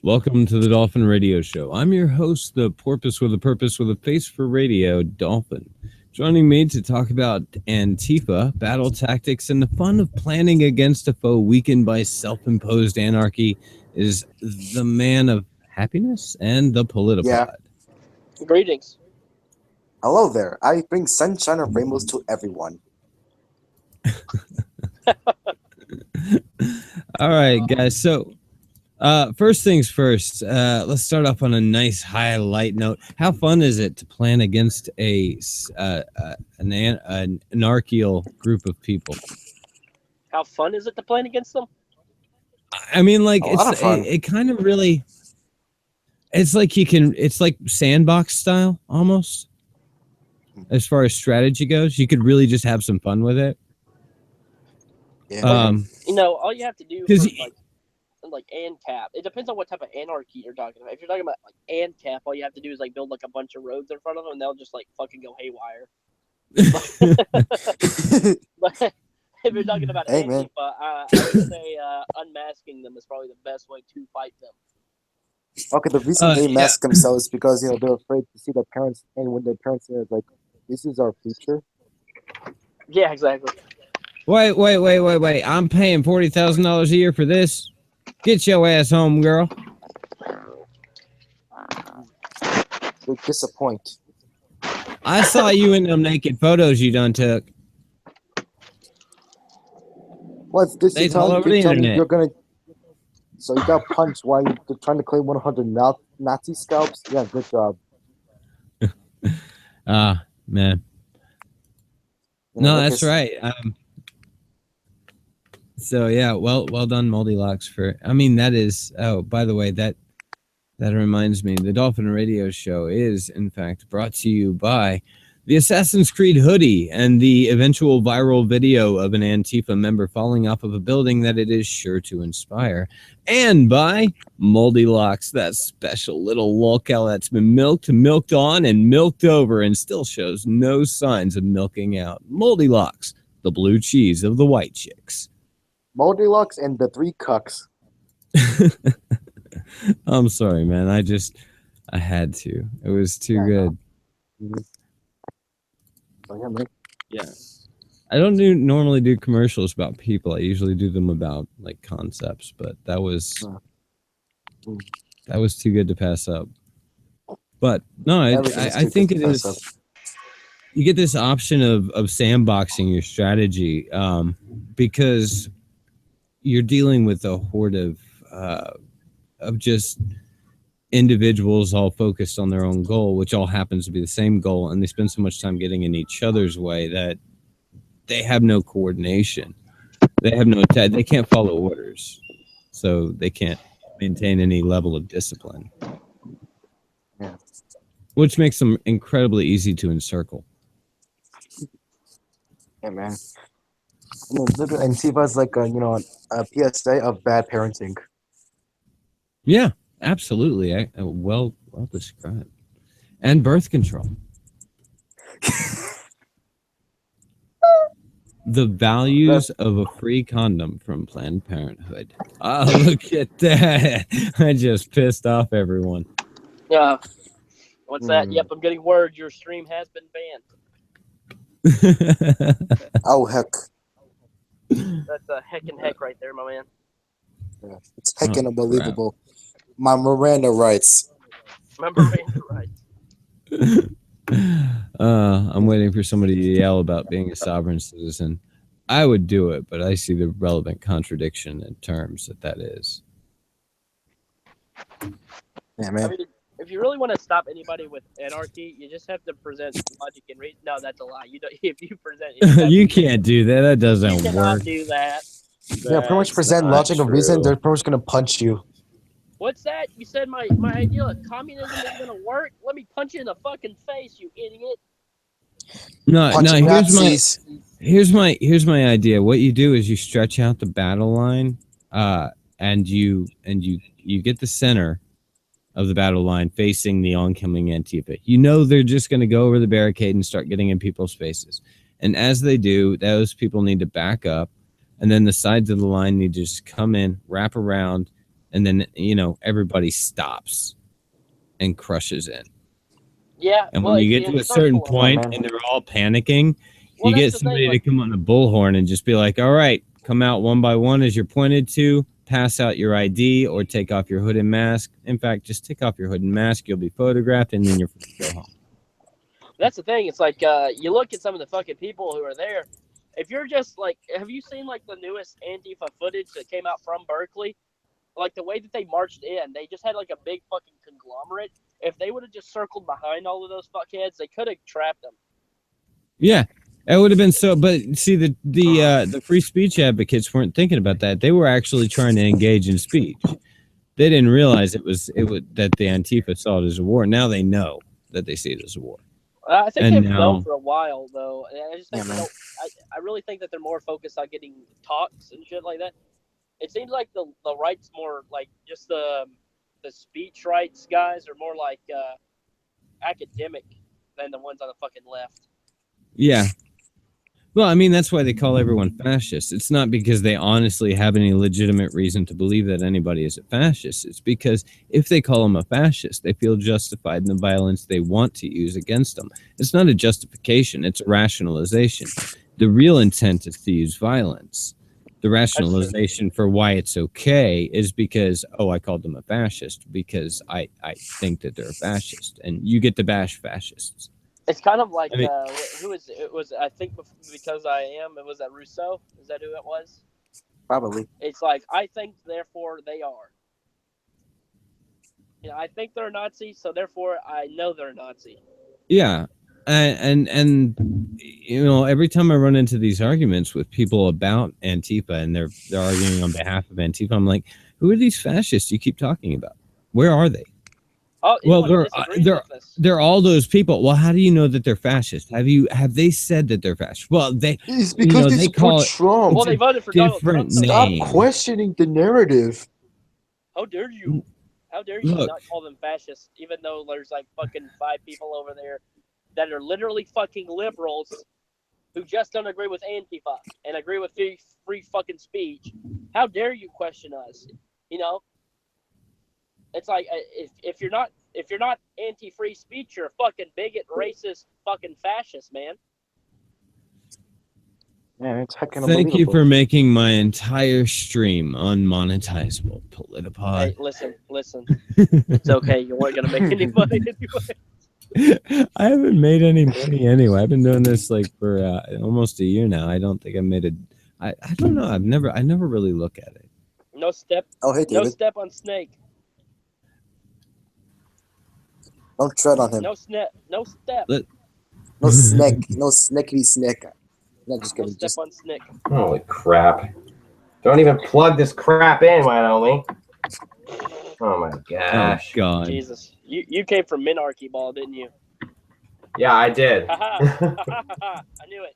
Welcome to the Dolphin Radio Show. I'm your host, the porpoise with a purpose with a face for radio, Dolphin. Joining me to talk about Antifa, battle tactics, and the fun of planning against a foe weakened by self-imposed anarchy is the man of happiness and the Politipod. Yeah. Greetings. Hello there. I bring sunshine and rainbows to everyone. All right, guys. So, first things first, let's start off on a nice highlight note. How fun is it to plan against an anarchical group of people? How fun is it to plan against them? I mean, like, it kind of really, it's like it's like sandbox style almost. As far as strategy goes, you could really just have some fun with it. Yeah. All you have to do Because like ANCAP. It depends on what type of anarchy you're talking about. If you're talking about like ANCAP, all you have to do is like build like a bunch of roads in front of them, and they'll just like fucking go haywire. But if you're talking about Antifa, I would say unmasking them is probably the best way to fight them. Okay, the reason they mask themselves is because they're afraid to see their parents, and when their parents are like, "This is our future." Yeah, exactly. Wait! I'm paying $40,000 a year for this. Get your ass home, girl. They disappoint. I saw you in them naked photos you done took. What's this? They all over the internet. You're gonna. So you got punched while you're trying to claim 100 Nazi scalps? Yeah, good job. Man. No, that's right. So yeah, well done, Moldilocks. That is. Oh, by the way, that reminds me, the Dolphin Radio Show is in fact brought to you by the Assassin's Creed hoodie and the eventual viral video of an Antifa member falling off of a building that it is sure to inspire, and by Moldilocks, that special little lolcow that's been milked on and milked over and still shows no signs of milking out. Moldilocks, the blue cheese of the white chicks. Moldilocks and the three cucks. I'm sorry, man. I had to. It was too good. Yeah. I don't normally do commercials about people. I usually do them about like concepts, but that was too good to pass up. But no, I think it is. You get this option of sandboxing your strategy because you're dealing with a horde of just individuals all focused on their own goal, which all happens to be the same goal, and they spend so much time getting in each other's way that they have no coordination. They have they can't follow orders, so they can't maintain any level of discipline. Yeah. Which makes them incredibly easy to encircle. Yeah, man. Antifa is like a PSA of bad parenting. Yeah, absolutely. Well described. And birth control. The values of a free condom from Planned Parenthood. Oh, look at that. I just pissed off everyone. Yeah. What's that? Yep, I'm getting word your stream has been banned. Oh, heck. That's a heck right there, my man. Yeah, it's heckin' unbelievable. Crap. My Miranda rights. I'm waiting for somebody to yell about being a sovereign citizen. I would do it, but I see the relevant contradiction in terms that is. Yeah, man. I mean, if you really want to stop anybody with anarchy, you just have to present logic and reason. No, that's a lie. You don't. If you present, you can't do that. That doesn't work. You cannot do that. Yeah, pretty much present logic and reason. They're pretty much gonna punch you. What's that? You said my idea of communism is gonna work? Let me punch you in the fucking face, you idiot. No. Here's my idea. What you do is you stretch out the battle line, and you get the center of the battle line facing the oncoming Antifa. You know they're just going to go over the barricade and start getting in people's faces. And as they do, those people need to back up, and then the sides of the line need to just come in, wrap around, and then everybody stops and crushes in. Yeah, and when you get to a certain point and they're all panicking, you get somebody to come on a bullhorn and just be like, all right, come out one by one as you're pointed to, pass out your ID or take off your hood and mask. In fact, just take off your hood and mask, you'll be photographed, and then you're free to go home. That's the thing. It's like you look at some of the fucking people who are there. If you're just like, have you seen like the newest Antifa footage that came out from Berkeley? Like the way that they marched in, they just had like a big fucking conglomerate. If they would have just circled behind all of those fuckheads, they could have trapped them. Yeah, it would have been so. But see, the free speech advocates weren't thinking about that. They were actually trying to engage in speech. They didn't realize it would that the Antifa saw it as a war. Now they know that they see it as a war. I think they've known for a while, though. And I just think I really think that they're more focused on getting talks and shit like that. It seems like the right's more like just the speech rights guys are more like academic than the ones on the fucking left. Yeah. Well, I mean, that's why they call everyone fascist. It's not because they honestly have any legitimate reason to believe that anybody is a fascist. It's because if they call them a fascist, they feel justified in the violence they want to use against them. It's not a justification. It's a rationalization. The real intent is to use violence. The rationalization for why it's okay is because, I called them a fascist because I think that they're a fascist, and you get to bash fascists. It's kind of like, who is it? It was, I think, because I am, it was that Rousseau? Is that who it was? Probably. It's like, I think, therefore they are. I think they're a Nazi, so therefore I know they're a Nazi. Yeah. And every time I run into these arguments with people about Antifa and they're arguing on behalf of Antifa, I'm like, who are these fascists you keep talking about? Where are they? Oh, well, they're all those people. Well, how do you know that they're fascist? Have they said that they're fascist? Well, it's because they call Trump. Well, they voted for Donald Trump. Stop questioning the narrative. How dare you? How dare you not call them fascists, even though there's like fucking 5 people over there that are literally fucking liberals who just don't agree with Antifa and agree with free fucking speech. How dare you question us? It's like if you're not anti-free speech, you're a fucking bigot, racist, fucking fascist, man. Man, it's fucking Thank you for making my entire stream unmonetizable, Politipod. Hey, listen. It's okay. You weren't gonna make any money anyway. I haven't made any money anyway. I've been doing this like for almost a year now. I don't think I made I don't know. I never really look at it. No step. Oh, hey, David. No step on snake. Don't tread on him. No step. No snake. No snickety snick. No, just kidding. No step on snick. Holy crap. Don't even plug this crap in, why don't we? Oh my gosh. Oh God. Jesus. You came from Minarchy Ball, didn't you? Yeah, I did. I knew it.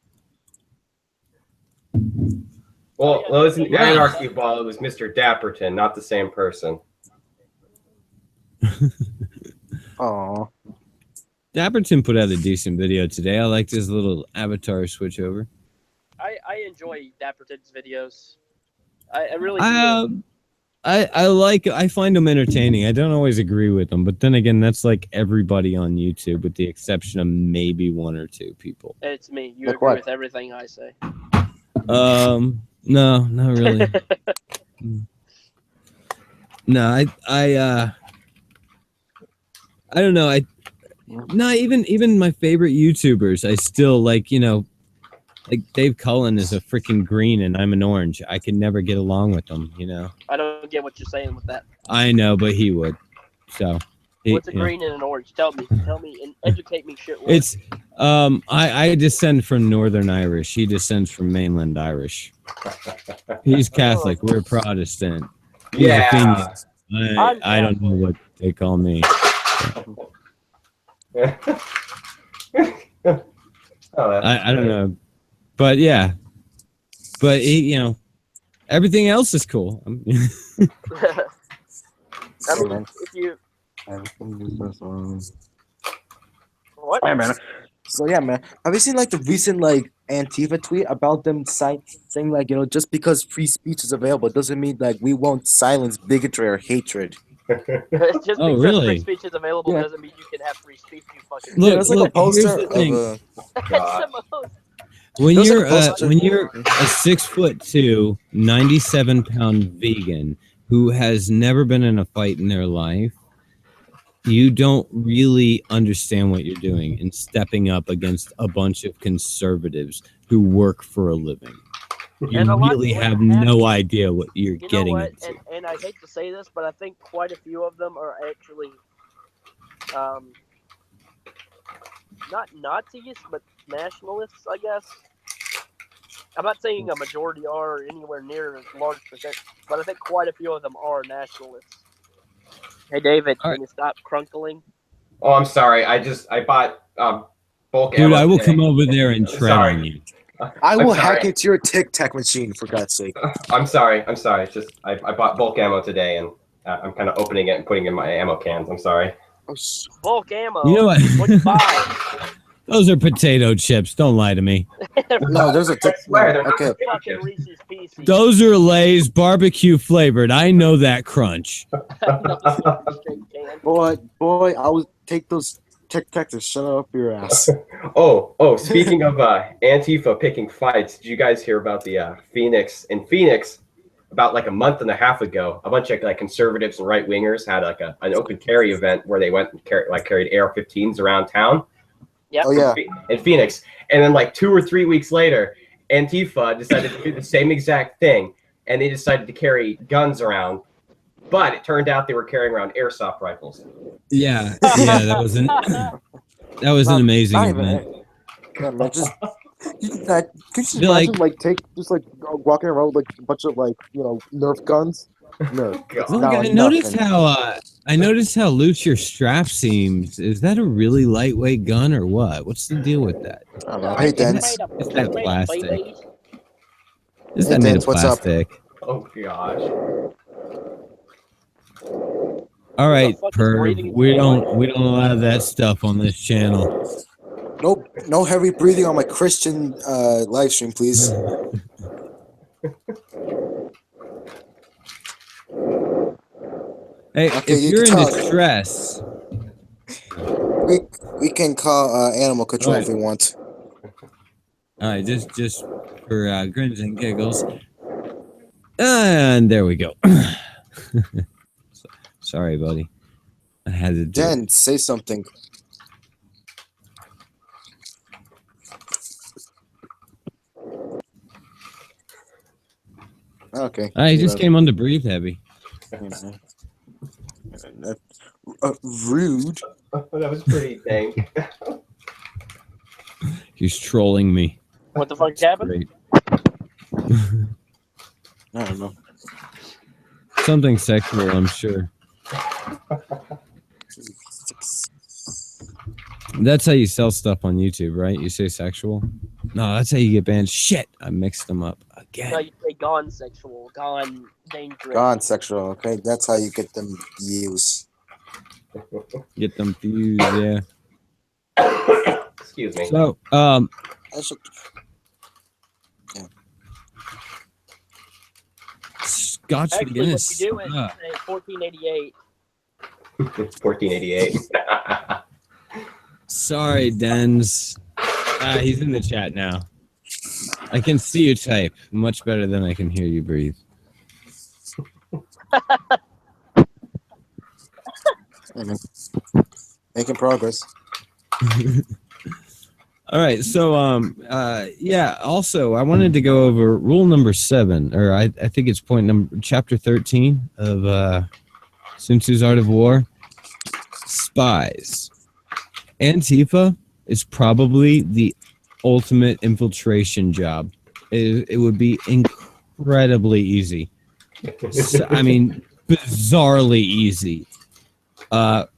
Well, it wasn't Anarchy Ball, it was Mr. Dapperton, not the same person. Aww. Dapperton put out a decent video today. I liked his little avatar switch over. I enjoy Dapperton's videos. I really do. I find them entertaining. I don't always agree with them, but then again, that's like everybody on YouTube, with the exception of maybe 1 or 2 people. It's me. You agree with everything I say. No, not really. No, I don't know. Even my favorite YouTubers, I still like, like Dave Cullen is a freaking green and I'm an orange. I can never get along with them, I don't get what you're saying with that. I know, but he would. So what's a green and an orange? Tell me and educate me shit. It's I descend from Northern Irish. He descends from mainland Irish. He's Catholic. We're Protestant. He's Athenian. I don't know what they call me. I don't know, but yeah, but he, everything else is cool. I mean, if you what? Yeah, man. So yeah, man. Have you seen like the recent like Antifa tweet about them saying like, just because free speech is available doesn't mean like we won't silence bigotry or hatred. Just because really? free speech is available Yeah. doesn't mean you can have free speech. You fucking. Look, it's like look, a poster here's the thing. of That's the most. When There's like you're a poster- when you're a 6'2", 97-pound vegan who has never been in a fight in their life, you don't really understand what you're doing in stepping up against a bunch of conservatives who work for a living. You And a lot- really what have happened- no idea what you're You know getting what? into. And I hate to say this, but I think quite a few of them are actually, not Nazis, but nationalists, I guess. I'm not saying a majority are anywhere near a large percent, but I think quite a few of them are nationalists. Hey, David, All right. can you stop crunkling? Oh, I'm sorry. I bought bulk Dude, ammo I will today. come over there and I'm tread sorry. on you. I will I'm hack sorry. into your Tic Tac machine for God's sake. I'm sorry. It's just I bought bulk ammo today, and I'm kind of opening it and putting it in my ammo cans. I'm sorry. Bulk ammo. You know what? What'd you buy? Those are potato chips. Don't lie to me. No, there's a Tic. swear, they're Okay, Fucking Reese's Pieces. Those are Lay's barbecue flavored. I know that crunch. boy, I will take those Tic Tacs and shut up your ass. Oh, speaking of Antifa picking fights, did you guys hear about the Phoenix? In Phoenix, about like a month and a half ago, a bunch of like conservatives and right wingers had like an open carry event where they went and carried AR-15s around town. Yep. Oh yeah, In Phoenix, and then like 2 or 3 weeks later, Antifa decided to do the same exact thing, and they decided to carry guns around. But it turned out they were carrying around airsoft rifles. Yeah, that was an amazing not event. even. Yeah, man, could you just Feel imagine walking around with like a bunch of like Nerf guns? No, God. Look, no, I noticed how loose your strap seems. Is that a really lightweight gun or what? What's the deal with that? I don't know. Hey, Dens. Is that plastic? Is Hey, that made Dens, of what's up? plastic? Oh gosh. All right, fuck is perv. breathing We into don't allow that stuff on this channel. Nope, no heavy breathing on my Christian live stream, please. Hey, Okay, if you you're in can talk. distress, We can call animal control if we want. all right, just for grins and giggles, and there we go. Sorry, buddy. I had to do it. Den, say something. Okay. I just came on to breathe heavy. Rude. That was pretty dang. He's trolling me. What the fuck happened? Great. I don't know. Something sexual, I'm sure. That's how you sell stuff on YouTube, right? You say sexual? No, that's how you get banned. Shit, I mixed them up again. No, you say gone sexual, gone dangerous. Gone sexual, okay? That's how you get them views. Get them views, yeah. Excuse me. So, I should, Scotch Actually, Guinness. what you do is say 1488. 1488. Sorry, Dens. He's in the chat now. I can see you type much better than I can hear you breathe. making progress. All right, so yeah. Also, I wanted to go over rule number 7, or I think it's chapter 13 of Sun Tzu's Art of War. Spies. Antifa is probably the ultimate infiltration job. It would be incredibly easy. I mean, bizarrely easy.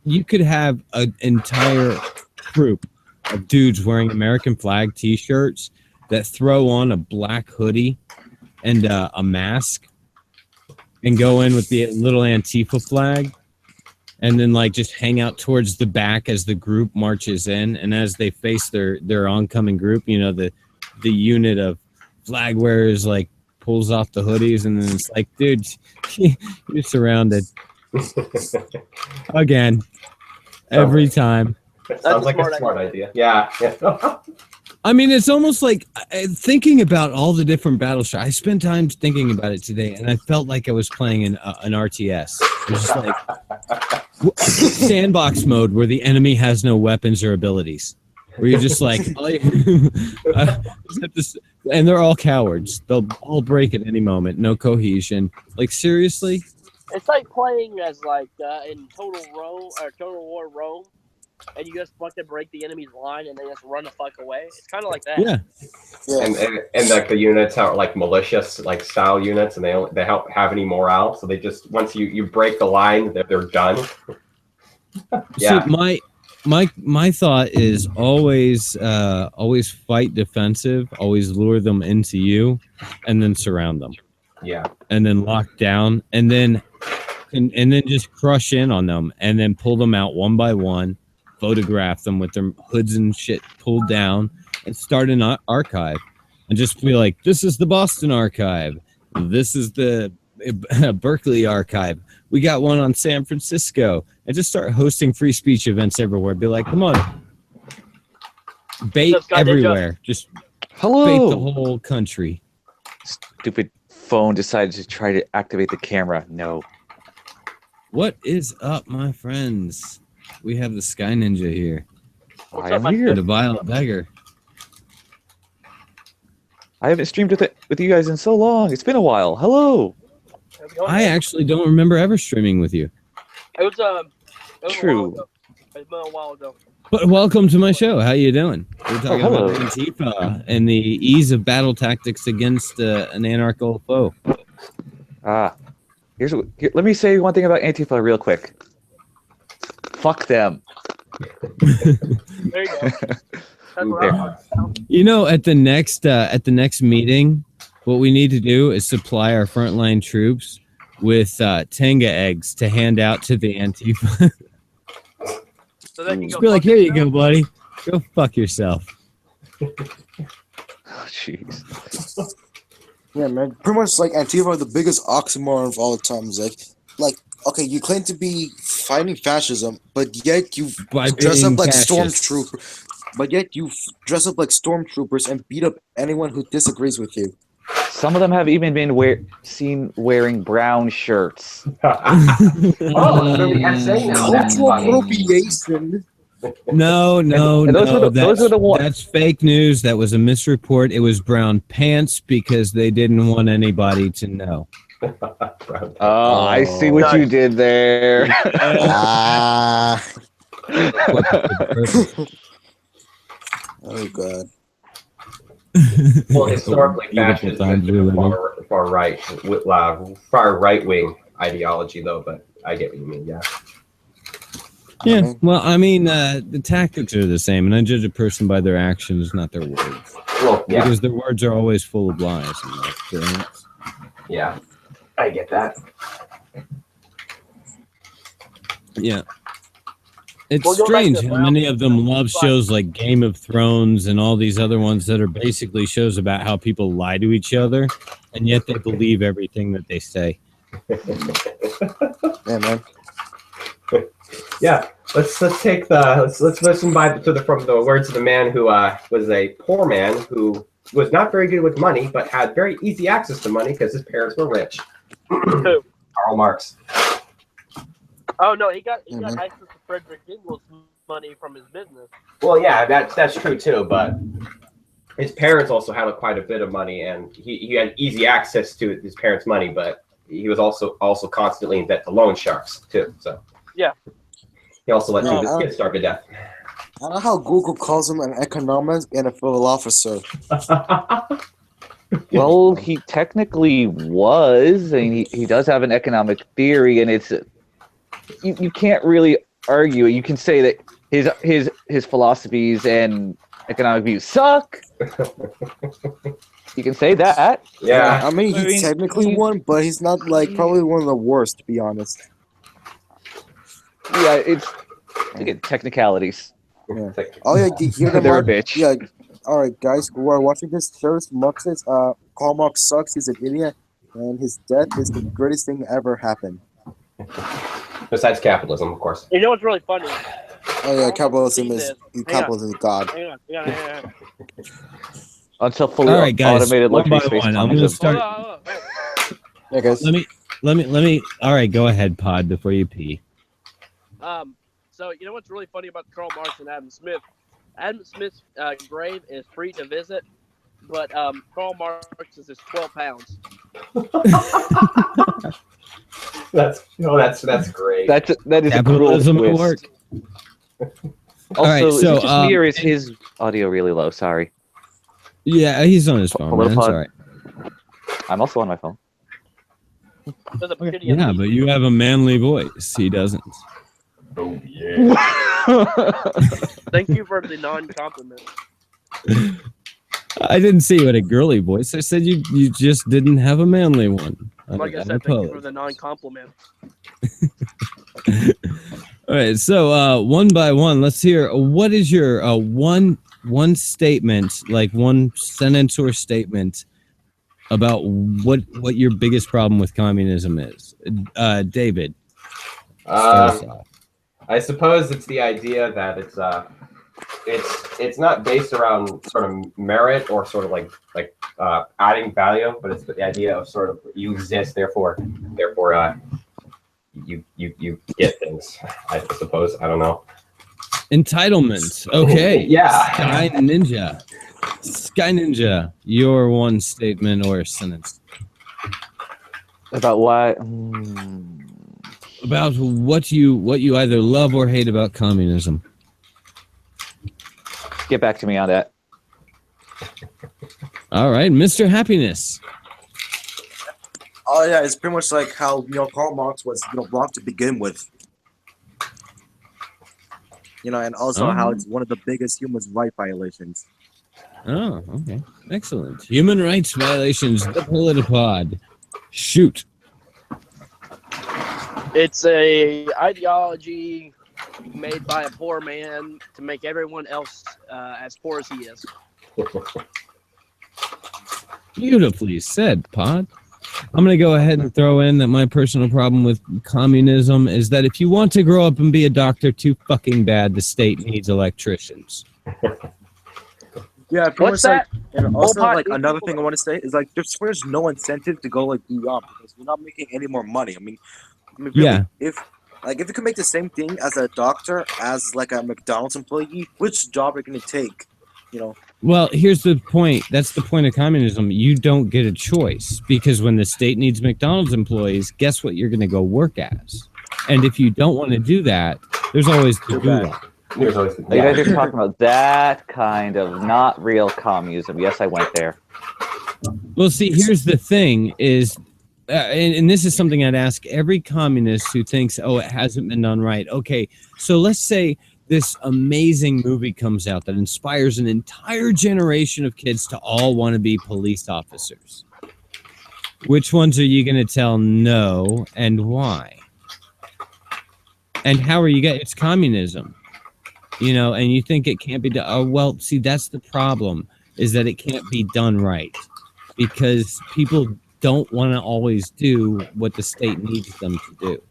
You could have an entire troop of dudes wearing American flag T-shirts that throw on a black hoodie and a mask and go in with the little Antifa flag and then like just hang out towards the back as the group marches in, and as they face their oncoming group, you know, the the unit of flag wearers like pulls off the hoodies, and then it's like, dude, you're surrounded again every time. Sounds like a smart idea. Yeah. I mean, it's almost like thinking about all the different battle shots. I spent time thinking about it today, and I felt like I was playing an RTS. It was just like sandbox mode where the enemy has no weapons or abilities. Where you're just like, and they're all cowards. They'll all break at any moment. No cohesion. Like, seriously? It's like playing as like in Total War Rome, and you just fucking break the enemy's line and they just run the fuck away. It's kind of like that. Yeah. And like the units are like malicious like style units, and they don't have any morale. So they just once you break the line, they're done. Yeah. So my thought is always fight defensive, always lure them into you, and then surround them. Yeah. And then lock down, and then just crush in on them, and then pull them out one by one, photograph them with their hoods and shit pulled down, and start an archive, and just be like, this is the Boston archive, this is the Berkeley archive, we got one on San Francisco, and just start hosting free speech events everywhere. Be like, come on, bait everywhere, just bait the whole country. Stupid phone decided to try to activate the camera. No. What is up, my friends? We have the Sky Ninja here. I am here. The Violet Beggar. I haven't streamed with you guys in so long. It's been a while. Hello. I actually don't remember ever streaming with you. It was true. It's been a while ago. But welcome to my show. How you doing? We're talking hello. about Antifa and the ease of battle tactics against an anarchical foe. Let me say one thing about Antifa real quick. Fuck them. There you go. That's what I'm You know, at the next meeting, what we need to do is supply our frontline troops with Tenga eggs to hand out to the Antifa. So they can Just be like, here you go, buddy. Go fuck yourself. Jeez. Yeah, man. Pretty much like Antifa are the biggest oxymoron of all the times. Like, okay, you claim to be fighting fascism, but yet you dress up like stormtroopers. But yet you dress up like stormtroopers and beat up anyone who disagrees with you. Some of them have even been seen wearing brown shirts. Cultural appropriation. No. Those were the ones. That's fake news. That was a misreport. It was brown pants because they didn't want anybody to know. Oh, I see what you did there. Oh god. Well, historically, fascism is far right wing ideology, though. But I get what you mean. Yeah. Yeah. Well, I mean, the tactics are the same, and I judge a person by their actions, not their words. Well, yeah. Because their words are always full of lies. Yeah, I get that. Yeah. It's strange how many of them love shows like Game of Thrones and all these other ones that are basically shows about how people lie to each other, and yet they believe everything that they say. Yeah, man. Yeah, let's take let's listen from the words of the man who was a poor man who was not very good with money, but had very easy access to money because his parents were rich. Karl Marx. Oh no, he got access to Frederick Ingles' money from his business. Well, yeah, that's true too. But his parents also had quite a bit of money, and he had easy access to his parents' money. But he was also constantly in debt to loan sharks too. So yeah, he also let his kids starve to death. I don't know how Google calls him an economist and a philosopher. Well, he technically was, and he does have an economic theory, and it's you can't really argue it. You can say that his philosophies and economic views suck. You can say that. Yeah. I mean, he's technically one, but he's not probably one of the worst, to be honest. Yeah, it's again technicalities. Yeah. Oh yeah, they're a bitch. Yeah. All right, guys who are watching this, Sheriff Mark says, Karl Marx sucks. He's an idiot, and his death is the greatest thing ever happened. Besides capitalism, of course. You know what's really funny? Oh yeah, capitalism is God. Hang on. Until fully All right, guys, automated one by luxury space one. I'm going to start. Hold on. Yeah, guys. Let me. All right, go ahead, Pod, before you pee. So you know what's really funny about Karl Marx and Adam Smith? Adam Smith's grave is free to visit, but Karl Marx's is 12 pounds. That's great. That is Capitalism a at cruel work. twist. All right, Also, so is it just me or is his audio really low? Sorry. Yeah, he's on his phone. Man. That's all right. I'm also on my phone. Yeah, but you have a manly voice. He doesn't. Oh yeah. Thank you for the non-compliment. I didn't say you had a girly voice. I said you just didn't have a manly one. Like I said, thank you for the non-compliment. All right, so one by one, let's hear. What is your one statement, like one sentence or statement about what your biggest problem with communism is? David. I suppose it's the idea that it's not based around sort of merit or sort of like adding value, but it's the idea of sort of you exist, therefore you get things. I suppose. I don't know. Entitlement. Okay. Yeah. Sky Ninja. Your one statement or sentence About why? about what you either love or hate about communism. Get back to me on that. All right, Mr. Happiness. Oh yeah, it's pretty much like how Karl Marx was wrong to begin with. And also how it's one of the biggest human rights violations. Oh, okay, excellent. Human rights violations. The Politipod. Shoot. It's a ideology made by a poor man to make everyone else as poor as he is. Beautifully said, Pod. I'm going to go ahead and throw in that my personal problem with communism is that if you want to grow up and be a doctor too fucking bad, the state needs electricians. Yeah, what's that? And also, another thing I want to say is there's no incentive to go beyond because we're not making any more money. I mean, really, yeah. If you could make the same thing as a doctor as a McDonald's employee, which job are you going to take? Well, here's the point. That's the point of communism. You don't get a choice because when the state needs McDonald's employees, guess what you're going to go work as? And if you don't want to do that, there's always the gulag. You guys are talking about that kind of not real communism. Yes, I went there. Well, see, here's the thing is, and this is something I'd ask every communist who thinks, it hasn't been done right. Okay, so let's say this amazing movie comes out that inspires an entire generation of kids to all want to be police officers. Which ones are you going to tell no and why? And how are you going to... It's communism. And you think it can't be done. Oh, well, see, that's the problem, is that it can't be done right. Because people don't want to always do what the state needs them to do.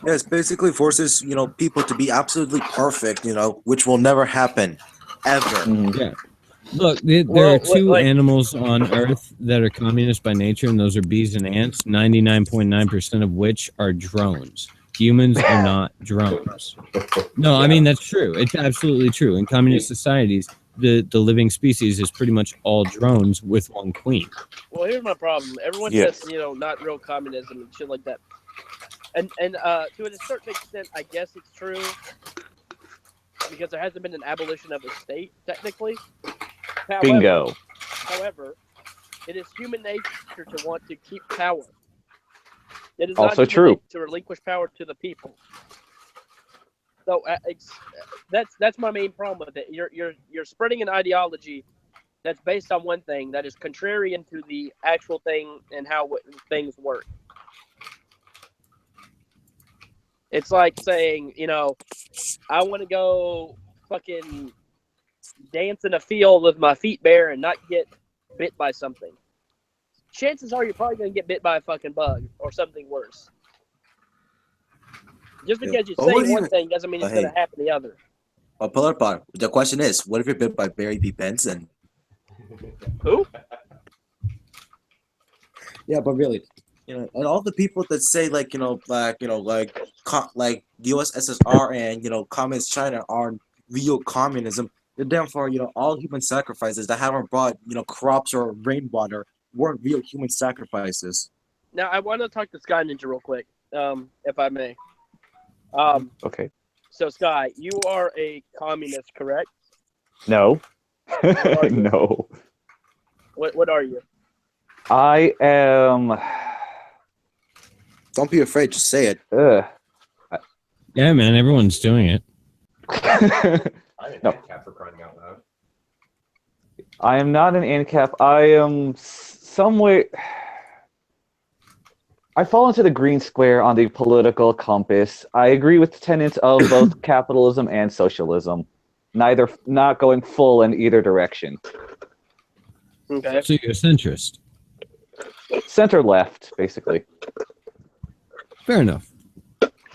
Yeah, it basically forces, people to be absolutely perfect, which will never happen, ever. Yeah. Look, there are two animals on Earth that are communist by nature, and those are bees and ants, 99.9% of which are drones. Humans are not drones. No, I mean, that's true. It's absolutely true. In communist societies, the living species is pretty much all drones with one queen. Well, here's my problem. Everyone says, not real communism and shit like that. And to a certain extent, I guess it's true because there hasn't been an abolition of the state, technically. Bingo. However, it is human nature to want to keep power. It is also not true to relinquish power to the people. So that's my main problem with it. You're spreading an ideology that's based on one thing that is contrarian to the actual thing and how things work. It's like saying, I want to go fucking dance in a field with my feet bare and not get bit by something. Chances are you're probably going to get bit by a fucking bug or something worse. Just because you say one thing doesn't mean it's going to happen the other. But Politipod, the question is, what if you're bit by Barry B. Benson? Who? Yeah, but really, and all the people that say like like the USSR and communist China are real communism. Therefore, all human sacrifices that haven't brought crops or rainwater weren't real human sacrifices. Now I want to talk to Sky Ninja real quick, if I may. Okay. So Sky, you are a communist, correct? No. No. What are you? I am. Don't be afraid to say it. Yeah, man, everyone's doing it. No. ANCAP for crying out loud. I am not an ANCAP. I am somewhere. I fall into the green square on the political compass. I agree with the tenets of both capitalism and socialism. Not going full in either direction. Okay. So you're a centrist. Center left, basically. Fair enough.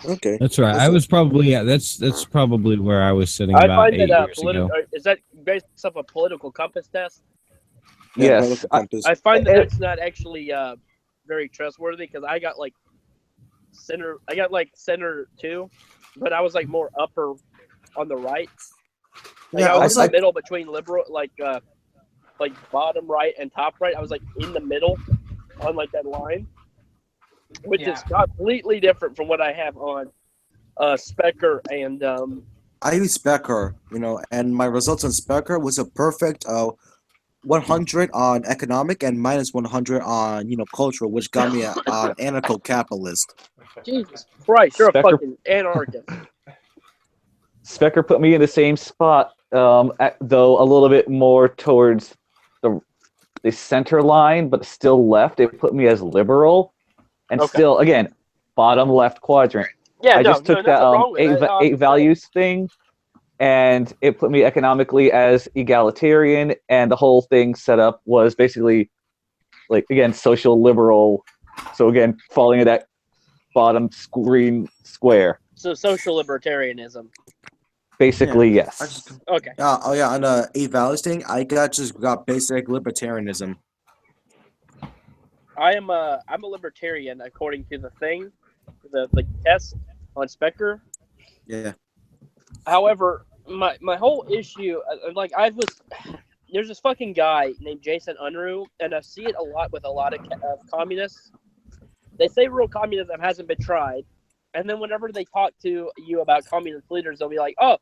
Okay. That's right. I was probably that's probably where I was sitting about 8 years ago. Is that based off a political compass test? Yeah, Yes. I find that that's not actually very trustworthy because I got like center. I got like center too, but I was like more upper on the right. Like, Yeah, I was in like the middle between liberal, like bottom right and top right. I was like in the middle on like that line, which is completely different from what I have on Specker and I use Specker, and my results on Specker was a perfect 100 on economic and minus 100 on cultural, which got me an anarcho-capitalist. Jesus Christ, you're a Specker- fucking anarchist. Specker put me in the same spot, though a little bit more towards the center line, but still left. It put me as liberal, and still, again, bottom left quadrant. Yeah, I just took that eight values thing, and it put me economically as egalitarian, and the whole thing set up was basically, like, again, social liberal. So again, falling in that bottom green square. So social libertarianism. Basically, yes. Okay. On the 8 values thing, I got basic libertarianism. I'm a libertarian according to the thing, the test on Specker. Yeah. However, my whole issue, there's this fucking guy named Jason Unruh, and I see it a lot with a lot of communists. They say real communism hasn't been tried, and then whenever they talk to you about communist leaders, they'll be like, "Oh,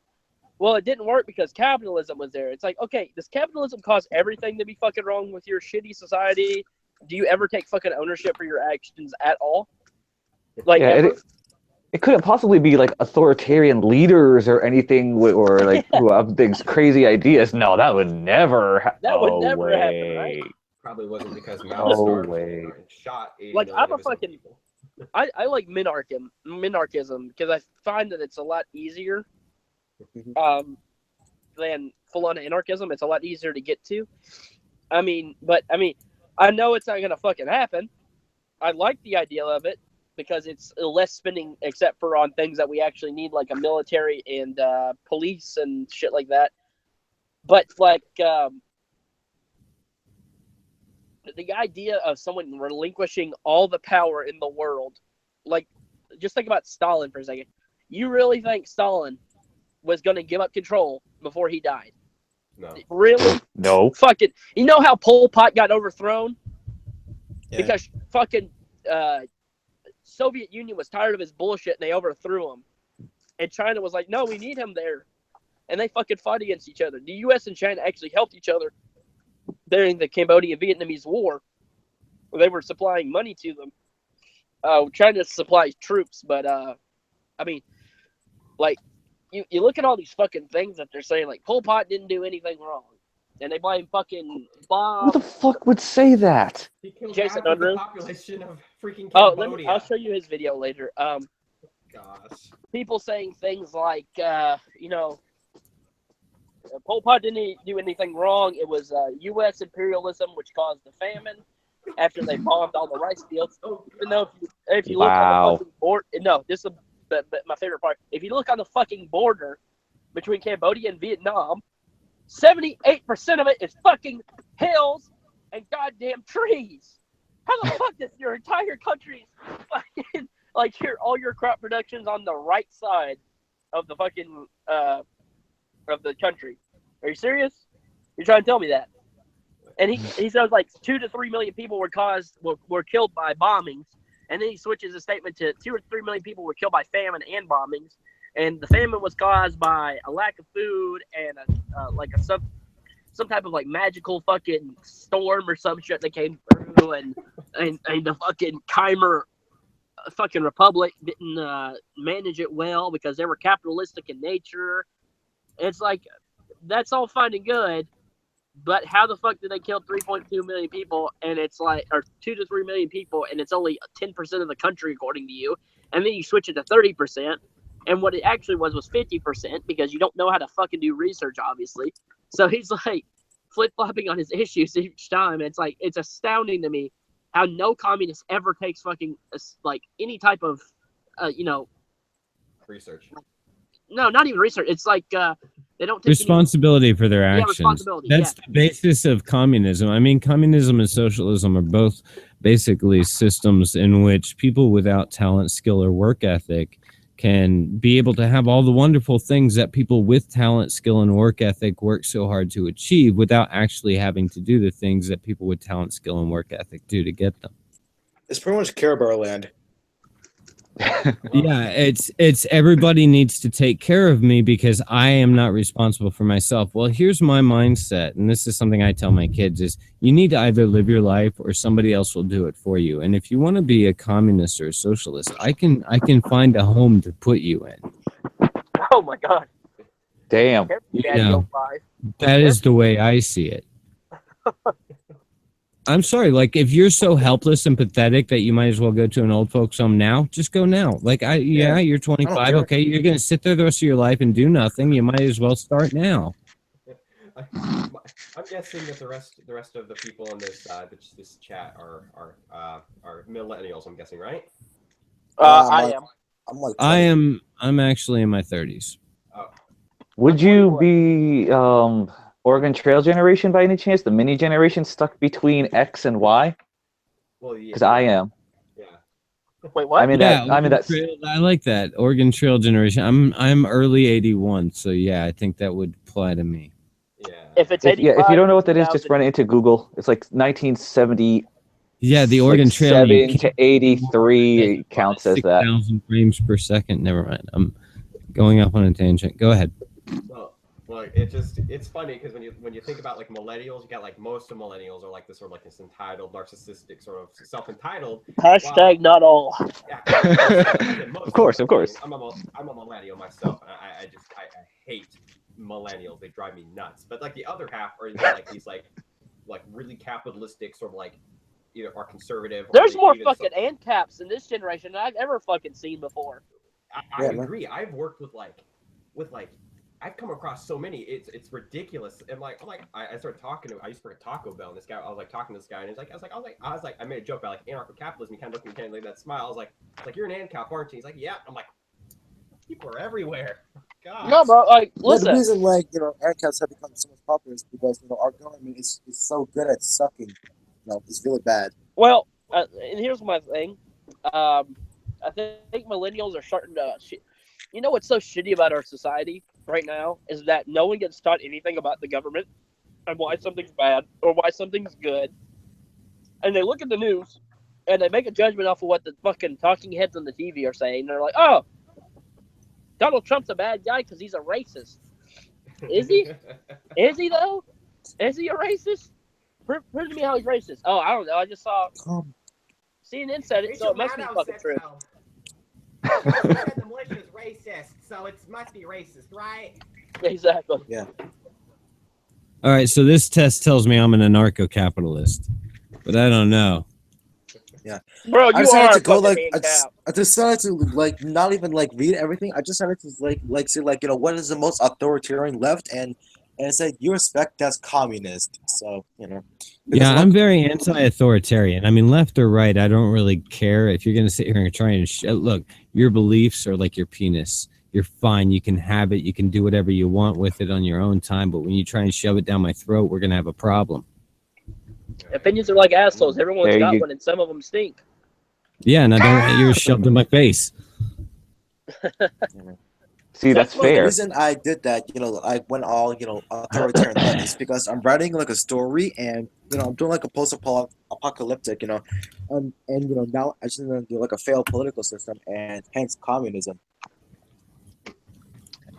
well, it didn't work because capitalism was there." It's like, okay, does capitalism cause everything to be fucking wrong with your shitty society? Do you ever take fucking ownership for your actions at all? Like, it couldn't possibly be like authoritarian leaders or anything, or like who have things crazy ideas. No, that would never happen. That would never happen, right? Probably wasn't because Mao starved way. and shot 80 Like, million I'm a of his own fucking people. I like minarchism because I find that it's a lot easier than full-on anarchism. It's a lot easier to get to. I know it's not gonna fucking happen. I like the idea of it because it's less spending, except for on things that we actually need, like a military and police and shit like that. But like the idea of someone relinquishing all the power in the world, like, just think about Stalin for a second. You really think Stalin was going to give up control before he died? No. Really? No. Fucking, you know how Pol Pot got overthrown? Yeah. Because fucking Soviet Union was tired of his bullshit and they overthrew him. And China was like, no, we need him there. And they fucking fought against each other. The U.S. and China actually helped each other during the Cambodia-Vietnamese War, where they were supplying money to them. Trying to supply troops, but you look at all these fucking things that they're saying, like Pol Pot didn't do anything wrong, and they blame fucking Bob. Who the fuck would say that? He killed Jason half of the Unruh? population of freaking Oh, Cambodia. I'll show you his video later. Gosh. People saying things like, Pol Pot didn't do anything wrong. It was U.S. imperialism which caused the famine after they bombed all the rice fields. Even though if you look on the fucking board, no, this is my favorite part. If you look on the fucking border between Cambodia and Vietnam, 78% of it is fucking hills and goddamn trees. How the fuck does your entire country's fucking like all your crop production's on the right side of the fucking of the country? Are you serious? You're trying to tell me that? And he says like 2 to 3 million people were killed by bombings, and then he switches his statement to 2 or 3 million people were killed by famine and bombings, and the famine was caused by a lack of food and some type of like magical fucking storm or some shit that came through, and the fucking Khmer fucking republic didn't manage it well because they were capitalistic in nature. It's like, that's all fine and good, but how the fuck did they kill 3.2 million people, and it's like, or 2 to 3 million people, and it's only 10% of the country according to you, and then you switch it to 30%, and what it actually was 50% because you don't know how to fucking do research, obviously. So he's like flip-flopping on his issues each time. It's like, it's astounding to me how no communist ever takes fucking like any type of research. No, not even research. It's like they don't take responsibility for their actions. Responsibility. That's the basis of communism. I mean, communism and socialism are both basically systems in which people without talent, skill, or work ethic can be able to have all the wonderful things that people with talent, skill, and work ethic work so hard to achieve without actually having to do the things that people with talent, skill, and work ethic do to get them. It's pretty much Care Bear land. Yeah, it's everybody needs to take care of me because I am not responsible for myself. Well, here's my mindset, and this is something I tell my kids, is you need to either live your life or somebody else will do it for you. And if you want to be a communist or a socialist, I can find a home to put you in. Oh my god. Damn. That is the way I see it. I'm sorry, like, if you're so helpless and pathetic that you might as well go to an old folks home now, just go now. Like, you're 25, okay, you're going to sit there the rest of your life and do nothing. You might as well start now. I'm guessing that the rest of the people in this chat are millennials, I'm guessing, right? I'm actually in my 30s. Oh. Would you be Oregon Trail generation by any chance? The mini generation stuck between X and Y? Well, yeah. Because I am. Yeah. Wait, what? I'm in that. Trail, I like that Oregon Trail generation. I'm early 81, so yeah, I think that would apply to me. Yeah. If it's 85, if you don't know what that is, just run it into Google. It's like 1970. Yeah, the Oregon Trail 7 to 83 counts as that. 6,000 frames per second. Never mind. I'm going off on a tangent. Go ahead. Well, it's funny because when you think about like millennials, you got like most of millennials are like this sort of like this entitled, narcissistic, sort of self-entitled. Hashtag not all. Yeah, of course. I'm a millennial myself, and I hate millennials. They drive me nuts. But like the other half are like these like really capitalistic, sort of like either are conservative. There's more fucking ANCAPs in this generation than I've ever fucking seen before. I agree. I've worked with I've come across so many. It's ridiculous. And I started talking to. I used to work at Taco Bell, and this guy. I was like talking to this guy, and he's like, I made a joke about like anarcho-capitalism. He kind of looked at me, like that smile. I was like, you're an ANCAP, aren't you? He's like, yeah. I'm like, people are everywhere. God. No, bro. Like, listen. The reason ANCAPs have become so much popular is because our government is so good at sucking. It's really bad. Well, and here's my thing. I think millennials are starting to. You know what's so shitty about our society right now is that no one gets taught anything about the government and why something's bad or why something's good. And they look at the news and they make a judgment off of what the fucking talking heads on the TV are saying. They're like, oh, Donald Trump's a bad guy because he's a racist. Is he? Is he, though? Is he a racist? Prove to me how he's racist. Oh, I don't know. I just saw CNN said it, so it must be fucking true. The militia is racist, so it must be racist, right? Exactly. Yeah. All right, so this test tells me I'm an anarcho-capitalist, but I don't know. Yeah, bro, I decided to go I decided to not even read everything. I just decided to say what is the most authoritarian left, and and it said you respect that's communist. So Yeah, I'm very anti-authoritarian. I mean, left or right, I don't really care. If you're going to sit here and try and look, your beliefs are like your penis. You're fine. You can have it. You can do whatever you want with it on your own time. But when you try and shove it down my throat, we're going to have a problem. Opinions are like assholes. Everyone's got one, and some of them stink. Yeah, and I don't want yours shoved in my face. See, that's fair. The reason I did that, I went all, authoritarian is because I'm writing like a story, and I'm doing like a post-apocalyptic, and now I just do like a failed political system, and hence communism.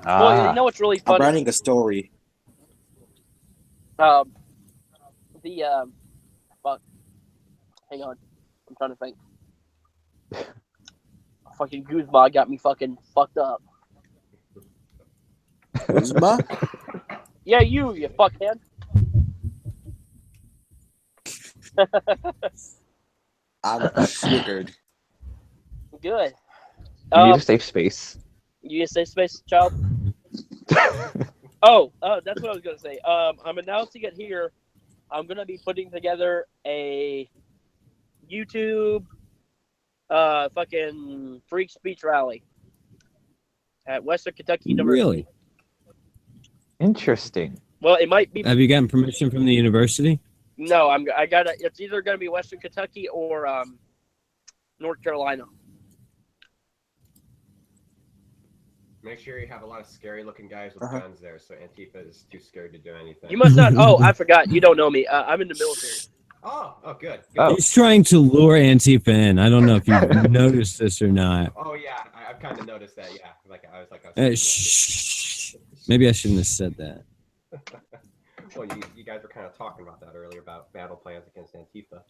Well, you know what's really funny? I'm writing a story. Fuck. Hang on, I'm trying to think. Fucking Guzma got me fucking fucked up. Guzma? Yeah, you fuckhead. I'm triggered. Good. You need a safe space. You need a safe space, child? Oh, that's what I was going to say. I'm announcing it here. I'm going to be putting together a YouTube fucking free speech rally at Western Kentucky University. Really? Interesting. Well, it might be. Have you gotten permission from the university? No, I got it. It's either going to be Western Kentucky or North Carolina. Make sure you have a lot of scary-looking guys with guns there, so Antifa is too scared to do anything. You must not. Oh, I forgot. You don't know me. I'm in the military. Oh, good. He's trying to lure Antifa in. I don't know if you've noticed this or not. Oh yeah, I've kind of noticed that. Yeah, Shh. Maybe I shouldn't have said that. Well, you guys were kind of talking about that earlier about battle plans against Antifa.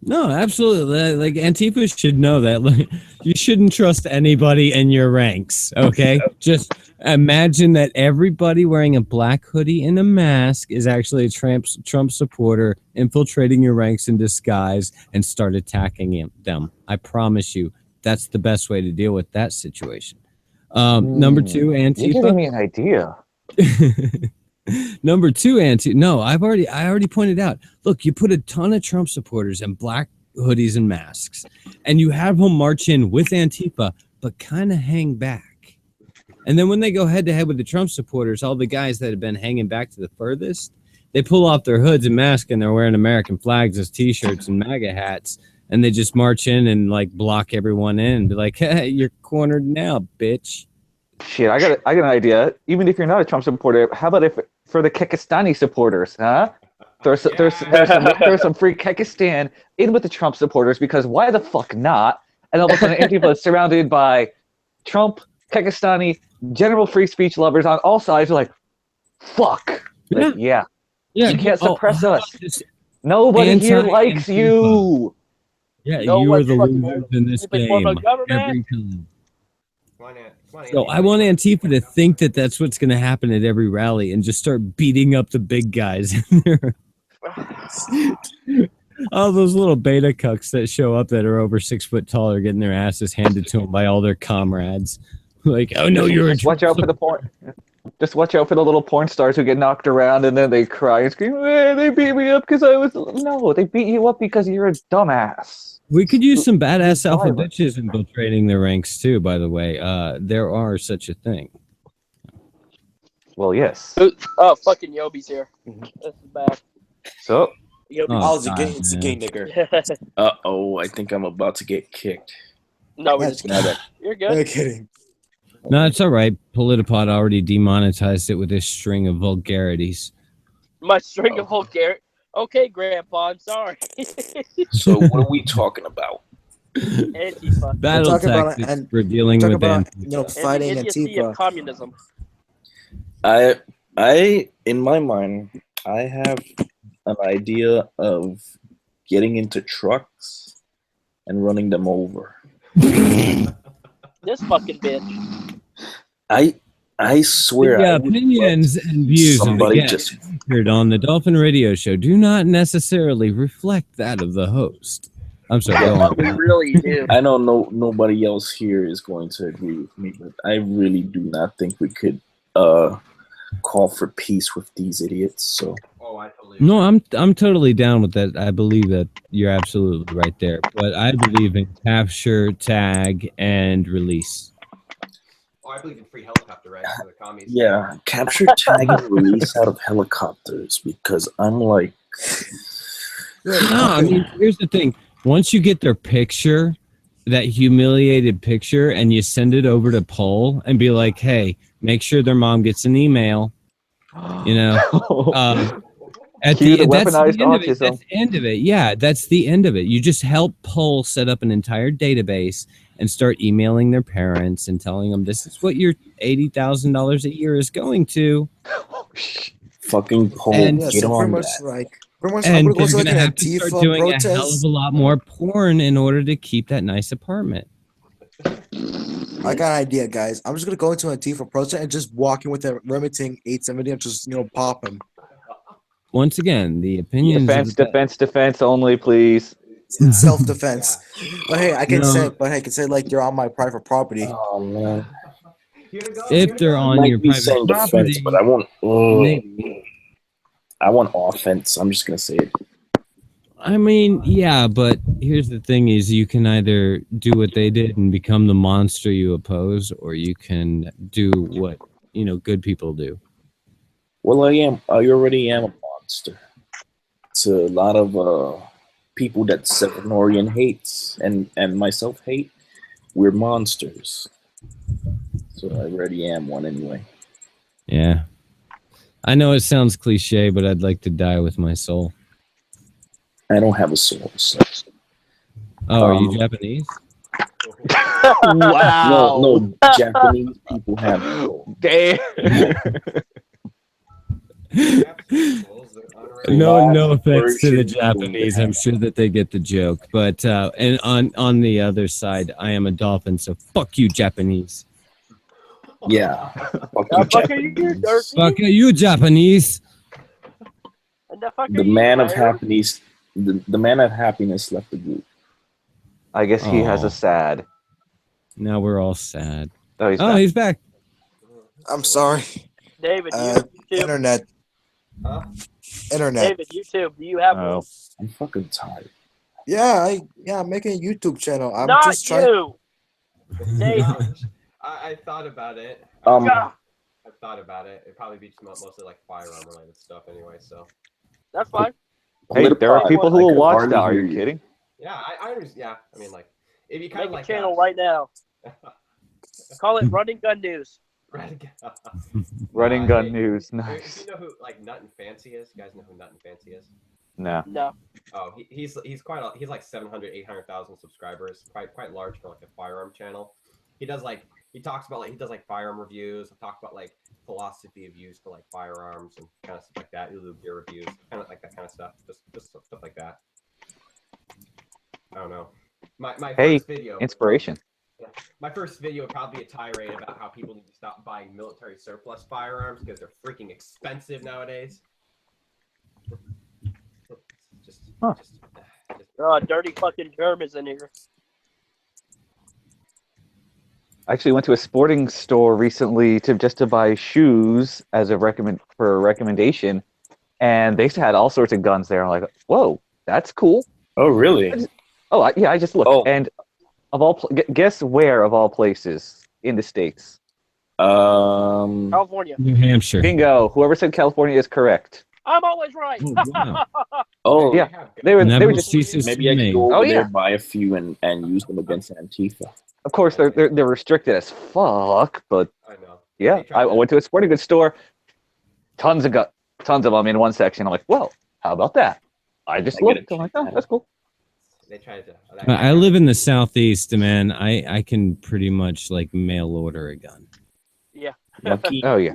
No, absolutely. Like Antifa should know that. Like, you shouldn't trust anybody in your ranks. Okay, just imagine that everybody wearing a black hoodie and a mask is actually a Trump supporter infiltrating your ranks in disguise and start attacking them. I promise you, that's the best way to deal with that situation. Number two, Antifa. You're giving me an idea. Number two, No, I already pointed out. Look, you put a ton of Trump supporters in black hoodies and masks, and you have them march in with Antifa, but kind of hang back. And then when they go head to head with the Trump supporters, all the guys that have been hanging back to the furthest, they pull off their hoods and masks, and they're wearing American flags as T-shirts and MAGA hats, and they just march in and like block everyone in and be like, "Hey, you're cornered now, bitch." Shit, I got an idea. Even if you're not a Trump supporter, how about if for the Kekistani supporters, huh? There's some free Kekistan in with the Trump supporters, because why the fuck not? And all of a sudden, Antifa is surrounded by Trump, Kekistani, general free speech lovers on all sides. Are like, fuck. Like, yeah. You can't suppress us. Nobody here likes you. Yeah, you are the losers in this game every time. So I want Antifa to think that that's what's going to happen at every rally and just start beating up the big guys. All those little beta cucks that show up that are over 6 foot tall are getting their asses handed to them by all their comrades. Like, oh no, you're just watch out for the porn. Just watch out for the little porn stars who get knocked around and then they cry and scream, they beat me up because I was... No, they beat you up because you're a dumbass. We could use some badass alpha bitches infiltrating the ranks too, by the way. There are such a thing. Well, yes. Oh, fucking Yobi's here. This is bad. So... It's a gay nigger. Uh-oh, I think I'm about to get kicked. No, we're just kidding. You're good. I'm kidding. No, it's all right. Politipod already demonetized it with this string of vulgarities. My string of vulgarity? Okay, Grandpa, I'm sorry. So what are we talking about? Antifa. Battle tactics for dealing with Antifa. Fighting Antifa. Communism. I, in my mind, I have an idea of getting into trucks and running them over. This fucking bitch. I swear. Yeah, opinions and views somebody just heard on the Dolphin Radio Show do not necessarily reflect that of the host. I'm sorry. We really do. I know nobody else here is going to agree with me, but I really do not think we could call for peace with these idiots. So. Oh, I totally. No, I'm totally down with that. I believe that you're absolutely right there. But I believe in capture, tag, and release. Oh, I believe in free helicopter rides for the commies. Yeah, capture, tag, and release out of helicopters because I'm like. No, I mean, here's the thing. Once you get their picture, that humiliated picture, and you send it over to Poll and be like, hey, make sure their mom gets an email. You know, that's the end of it. Yeah, that's the end of it. You just help Poll set up an entire database and start emailing their parents and telling them this is what your $80,000 a year is going to. Fucking Poll, and get on much that. like. And they're going to have to start doing a hell of a lot more porn in order to keep that nice apartment. I got an idea, guys. I'm just going to go into Antifa protest and just walk in with a Remington 870 and just, pop him. Once again, the opinions... Defense only, please. In self-defense. But hey, I can say like you're on my private property. Oh, man. If they're on your private property... Defense, but I won't... I want offense. I'm just going to say it. I mean, yeah, but here's the thing is you can either do what they did and become the monster you oppose, or you can do what, good people do. Well, I already am a monster. It's a lot of people that Seven Orion hates and myself hate. We're monsters. So I already am one anyway. Yeah. I know it sounds cliche, but I'd like to die with my soul. I don't have a soul. So. Oh, are you Japanese? Wow. No, Japanese people have soul. Damn. No offense to the Japanese. I'm sure that they get the joke. But and on the other side, I am a dolphin, so fuck you, Japanese. Yeah. Fuck you, Japanese. The man of happiness. The man of happiness left the group. I guess he has a sad. Now we're all sad. Oh, he's back. I'm sorry. David, Internet. David, YouTube. Do you have one? I'm fucking tired. Yeah, I'm making a YouTube channel. I'm Not just trying. You. David. I thought about it. I thought about it. It'd probably be mostly like firearm related stuff anyway, so. That's fine. Hey, there are people who will watch that. Are you kidding? Yeah, I understand. Yeah, I mean, like, if you kind Make of like a channel right now. Call it Running Gun News. Running Gun News. Nice. Do you know who like Nut and Fancy is? You guys know who Nut and Fancy is? No. Oh, he's like 700, 800,000 subscribers. Quite large for like a firearm channel. He talks about he does firearm reviews. He talks about philosophy of use for firearms and kind of stuff like that. He'll do beer reviews, kind of like that kind of stuff. Just stuff like that. I don't know. My first video. Inspiration. My first video would probably be a tirade about how people need to stop buying military surplus firearms because they're freaking expensive nowadays. Dirty fucking Germans in here. I actually went to a sporting store recently to buy shoes as a recommendation, and they had all sorts of guns there. I'm like, whoa, that's cool. Oh, really? I just looked, and guess where of all places in the States? California. New Hampshire. Bingo. Whoever said California is correct. I'm always right. Oh, yeah. They were just maybe I can go over there, buy a few, and use them against Antifa. Of course, they're restricted as fuck, but I know. Yeah, I went to a sporting goods store. Tons of them in one section. I'm like, well, how about that? I just looked. I'm like, oh, that's cool. They tried to. I live in the Southeast, man. I can pretty much mail order a gun. Yeah. Lucky. Oh yeah.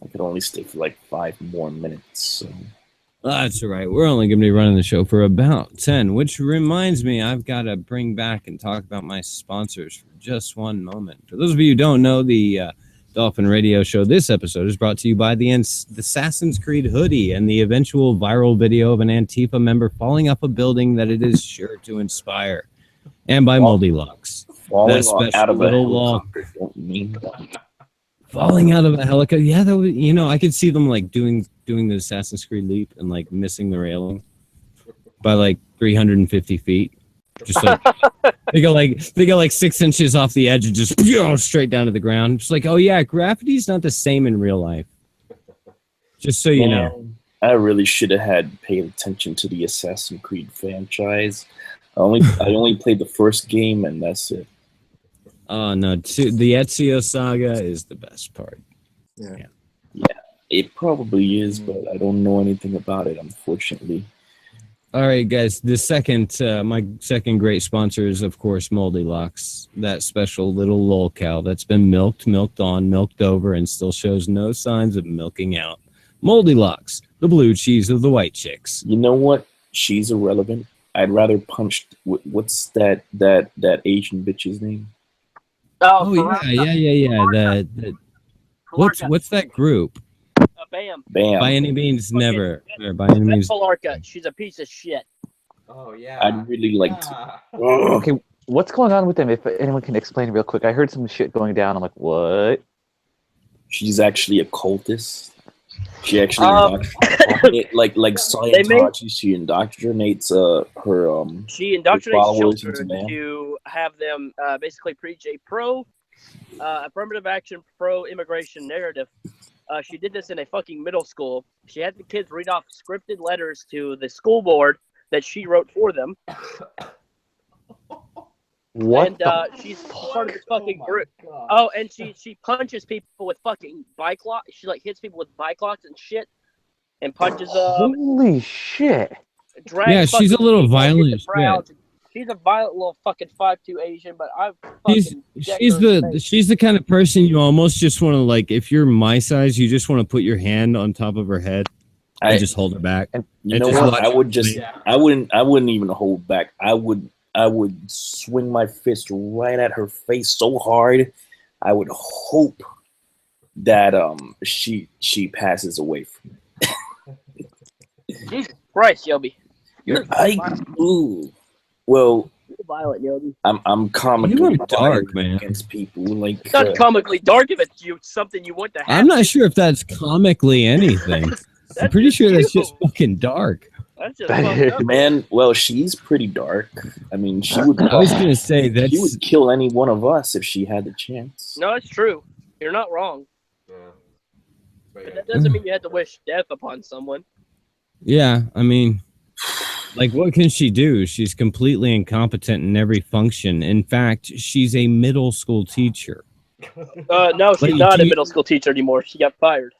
I could only stay for 5 more minutes. So. That's all right. We're only going to be running the show for about 10, which reminds me, I've got to bring back and talk about my sponsors for just one moment. For those of you who don't know, the Dolphin Radio Show, this episode is brought to you by the Assassin's Creed hoodie and the eventual viral video of an Antifa member falling off a building that it is sure to inspire, and by Moldilocks. Falling special out of a little law. Falling out of a helicopter. Yeah, that was, I could see them like doing the Assassin's Creed leap and like missing the railing by like 350 feet. Just like they go like 6 inches off the edge and just straight down to the ground. Just like, oh yeah, gravity's not the same in real life. Just so you know. I really should have had paid attention to the Assassin's Creed franchise. I only played the first game and that's it. Oh no, the Ezio saga is the best part. Yeah, it probably is, but I don't know anything about it, unfortunately. All right, guys. My second great sponsor is, of course, Moldilocks. That special little lolcow that's been milked on, milked over, and still shows no signs of milking out. Moldilocks, the blue cheese of the white chicks. You know what? She's irrelevant. I'd rather punch. What's that Asian bitch's name? Oh yeah. What's that group? Bam. By any means, never. By any means. Polarka. She's a piece of shit. Oh yeah. I'd really like to. Okay, what's going on with them? If anyone can explain real quick, I heard some shit going down. I'm like, what? She's actually a cultist. She actually like Scientology. She indoctrinates her She indoctrinates followers children to have them basically preach a affirmative action, pro-immigration narrative. She did this in a fucking middle school. She had the kids read off scripted letters to the school board that she wrote for them. What? And she's part of this fucking group. Oh, and she punches people with fucking bike locks. She like hits people with bike locks and shit, and punches them. Holy shit! Yeah, she's a little violent. She's a violent little fucking 5'2" Asian, but she's the kind of person you almost just want to, like, if you're my size, you just want to put your hand on top of her head and just hold her back. And you know what? I wouldn't even hold back. I would swing my fist right at her face so hard. I would hope that she passes away from it. Jesus Christ, Yobi. Well, you're violent, Yobi. I'm comically dark, man. Against people like it's not comically dark if it's something you want to have. I'm not sure if that's comically anything. I'm pretty sure that's just fucking dark. That's just man. Well, she's pretty dark. I mean, she would. I was gonna say that she would kill any one of us if she had the chance. No, it's true. You're not wrong. Yeah. But that doesn't mean you have to wish death upon someone. Yeah, I mean, like, what can she do? She's completely incompetent in every function. In fact, she's a middle school teacher. No, she's not a middle school teacher anymore. She got fired.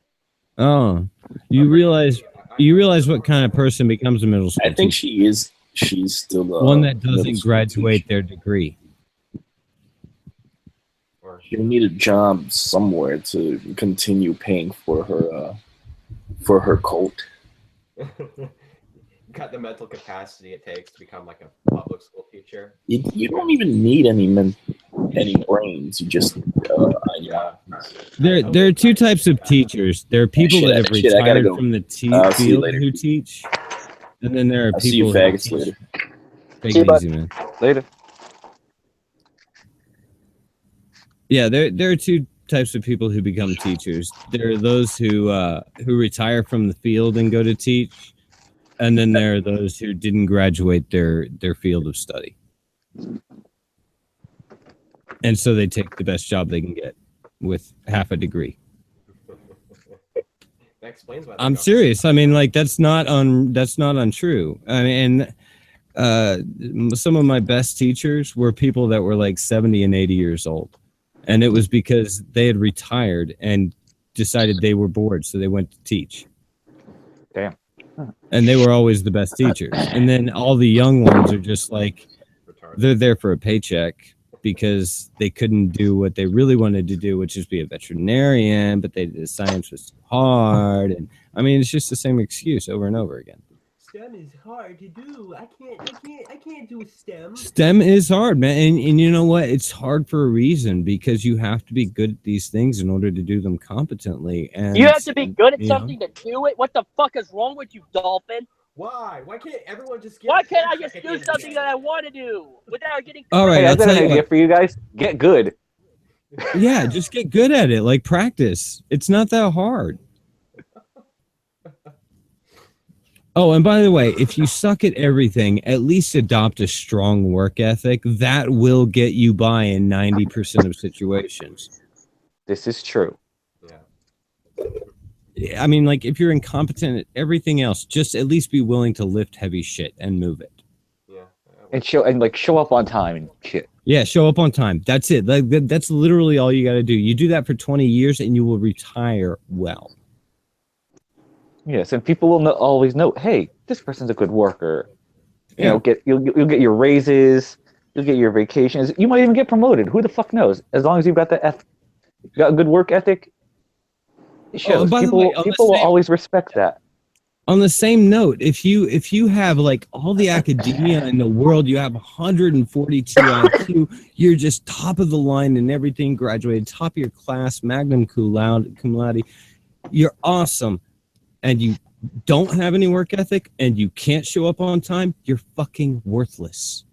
Oh, you realize what kind of person becomes a middle school teacher? I think she is. She's still one that doesn't graduate their degree. She'll need a job somewhere to continue paying for her cult. Got the mental capacity it takes to become like a public school teacher. You don't even need any brains. You just There are two types of teachers. There are people that have retired from the field who teach, and then there are people. See you faggots later. Take it easy, man. Later. Yeah, there are two types of people who become teachers. There are those who retire from the field and go to teach. And then there are those who didn't graduate their field of study. And so they take the best job they can get with half a degree. That explains why. I'm serious. I mean, like, that's not untrue. I mean, some of my best teachers were people that were like 70 and 80 years old. And it was because they had retired and decided they were bored, so they went to teach. Damn. And they were always the best teachers. And then all the young ones are just like, they're there for a paycheck because they couldn't do what they really wanted to do, which is be a veterinarian, but the science was too hard. And I mean, it's just the same excuse over and over again. STEM is hard to do. I can't do STEM. STEM is hard, man. And you know what? It's hard for a reason, because you have to be good at these things in order to do them competently. And you have to be good at something to do it? What the fuck is wrong with you, Dolphin? Why? Why can't everyone just get? Why can't I just do something that I want to do without getting? All right, Hey, I've got an idea for you guys. Get good. Yeah, just get good at it. Like practice. It's not that hard. Oh, and by the way, if you suck at everything, at least adopt a strong work ethic. That will get you by in 90% of situations. This is true. Yeah. I mean, like, if you're incompetent at everything else, just at least be willing to lift heavy shit and move it. Yeah. And show up on time and shit. Yeah, show up on time. That's it. Like, that's literally all you got to do. You do that for 20 years and you will retire well. Yes, and people will always know, hey, this person's a good worker. You'll get your raises, you'll get your vacations. You might even get promoted. Who the fuck knows? As long as you've got you got a good work ethic, it shows. People will always respect that. On the same note, if you have like all the academia in the world, you have 142 IQ, you're just top of the line in everything, graduated top of your class, magna cum laude, you're awesome. And you don't have any work ethic and you can't show up on time, you're fucking worthless.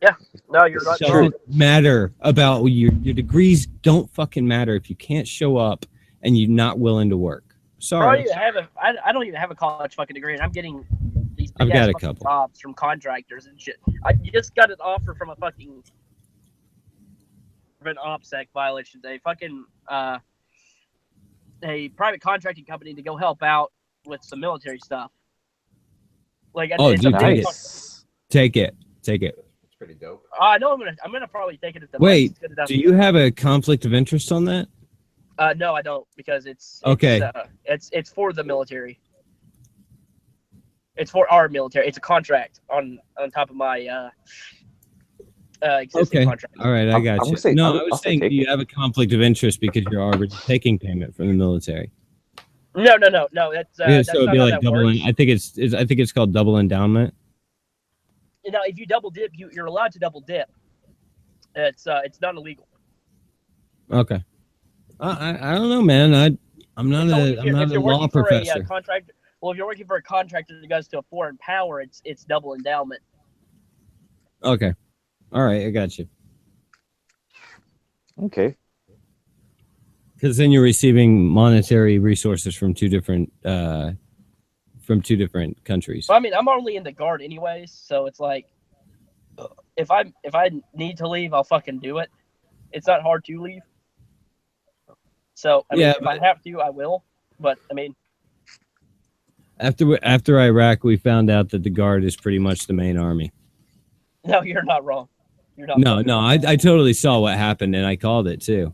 Yeah, no, you're not. It doesn't matter about your degrees. Don't fucking matter if you can't show up and you're not willing to work. Sorry. I don't even have a college fucking degree, and I'm getting these I've got a fucking couple jobs from contractors and shit. I just got an offer from a fucking an OPSEC violation. They fucking a private contracting company to go help out with some military stuff. Like, dude, take it. It's pretty dope. I know I'm gonna probably take it. Wait, do you have a conflict of interest on that? No, I don't, because it's for the military. It's for our military. It's a contract on top of my existing contract. All right, I got you. I was saying, do you have a conflict of interest because you're already taking payment from the military? No. That's so it'd be like double. I think it's called double endowment. Now, if you double dip, you're allowed to double dip. It's not illegal. Okay. I don't know, man. I'm not a law professor. If you're working for a contractor that goes to a foreign power, it's double endowment. Okay. All right, I got you. Okay. Because then you're receiving monetary resources from two different countries. Well, I mean, I'm only in the Guard anyways, so it's like, if I need to leave, I'll fucking do it. It's not hard to leave. So I mean, if I have to, I will. But I mean, after Iraq, we found out that the Guard is pretty much the main army. No, you're not wrong. You're not. No, I totally saw what happened and I called it too.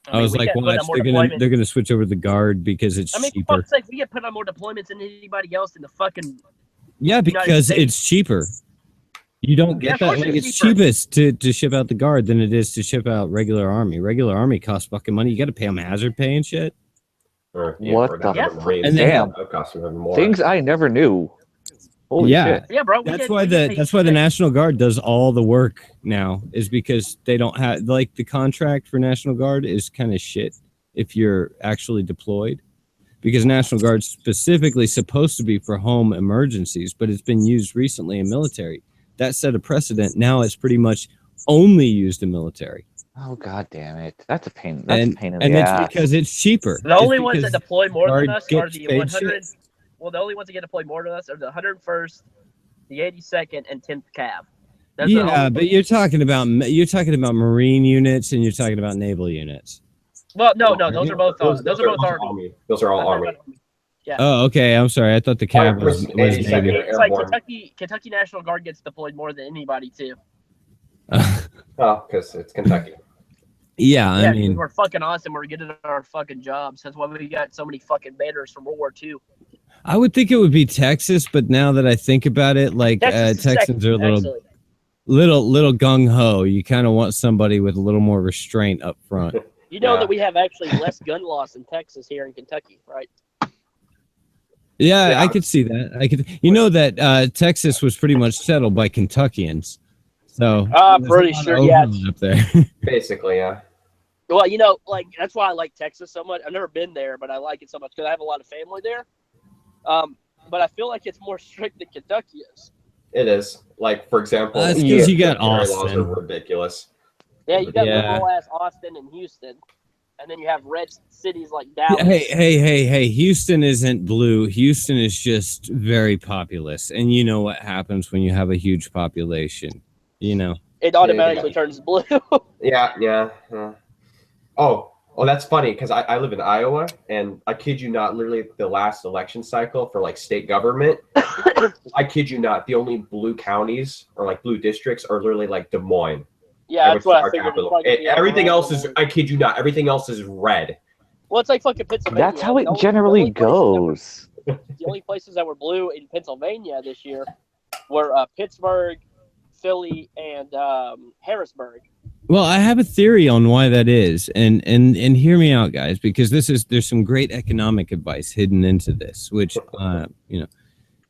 I was like, watch, they're gonna switch over to the Guard because it's cheaper. For fuck's sake, we get put on more deployments than anybody else in the fucking. Yeah, because it's cheaper. You don't get that. Like, it's cheapest to ship out the Guard than it is to ship out regular army. Regular army costs fucking money. You got to pay them hazard pay and shit. What the? And damn, things I never knew. Holy shit. Yeah, bro. That's why the National Guard does all the work now, is because they don't have, like, the contract for National Guard is kind of shit if you're actually deployed, because National Guard's specifically supposed to be for home emergencies, but it's been used recently in military. That set a precedent. Now it's pretty much only used in military. Oh, god damn it. That's a pain. That's a pain in the ass. And it's because it's cheaper. The only ones that deploy more than us are the 100. Well, the only ones that get deployed more than us are the 101st, the 82nd, and 10th Cav. But you're talking about Marine units and you're talking about naval units. Well, no, those are both Army. Those are all Army. Yeah. Oh, okay. I'm sorry. I thought the Cav was Navy. It's like Kentucky National Guard gets deployed more than anybody too. Because it's Kentucky. Yeah, I mean, we're fucking awesome. We're good at our fucking jobs. That's why we got so many fucking banners from World War II. I would think it would be Texas, but now that I think about it, like Texans are a little gung ho. You kind of want somebody with a little more restraint up front. You know that we have actually less gun loss in Texas here in Kentucky, right? Yeah, I could see that. You know that Texas was pretty much settled by Kentuckians. So I'm pretty sure, yeah. Up there. Basically, yeah. Well, you know, like, that's why I like Texas so much. I've never been there, but I like it so much because I have a lot of family there. but I feel like it's more strict than Kentucky is. It is. Like, for example, That's because you got laws are Austin. ridiculous. Yeah, you got Yeah. liberal ass Austin and Houston, and then you have red cities like Dallas. Hey! Houston isn't blue. Houston is just very populous, and you know what happens when you have a huge population. You know, it automatically turns blue. Yeah. Oh, that's funny because I live in Iowa, and I kid you not, literally the last election cycle for like state government, I kid you not, the only blue counties or like blue districts are literally like Des Moines. Yeah, that's what I figured. Everything else is, I kid you not, everything else is red. Well, it's like fucking Pennsylvania. That's how it generally goes. The only places that were blue in Pennsylvania this year were Pittsburgh, Philly, and Harrisburg. well, I have a theory on why that is, and hear me out, guys, because there's some great economic advice hidden into this, which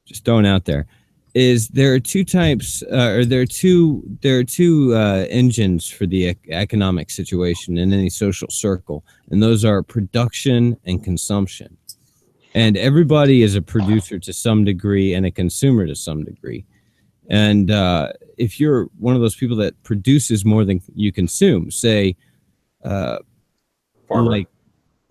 just throwing out there. Is there are two types, or there are two engines for the economic situation in any social circle, and those are production and consumption. And everybody is a producer to some degree and a consumer to some degree. And if you're one of those people that produces more than you consume, say, like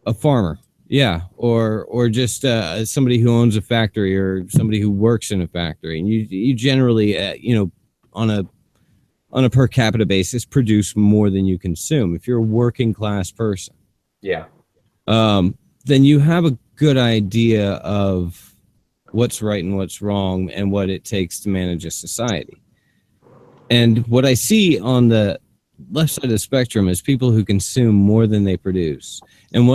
a farmer. Yeah, or just somebody who owns a factory or somebody who works in a factory, and you generally, on a per capita basis, produce more than you consume. If you're a working class person, yeah, then you have a good idea of what's right and what's wrong and what it takes to manage a society. And what I see on the left side of the spectrum is people who consume more than they produce, and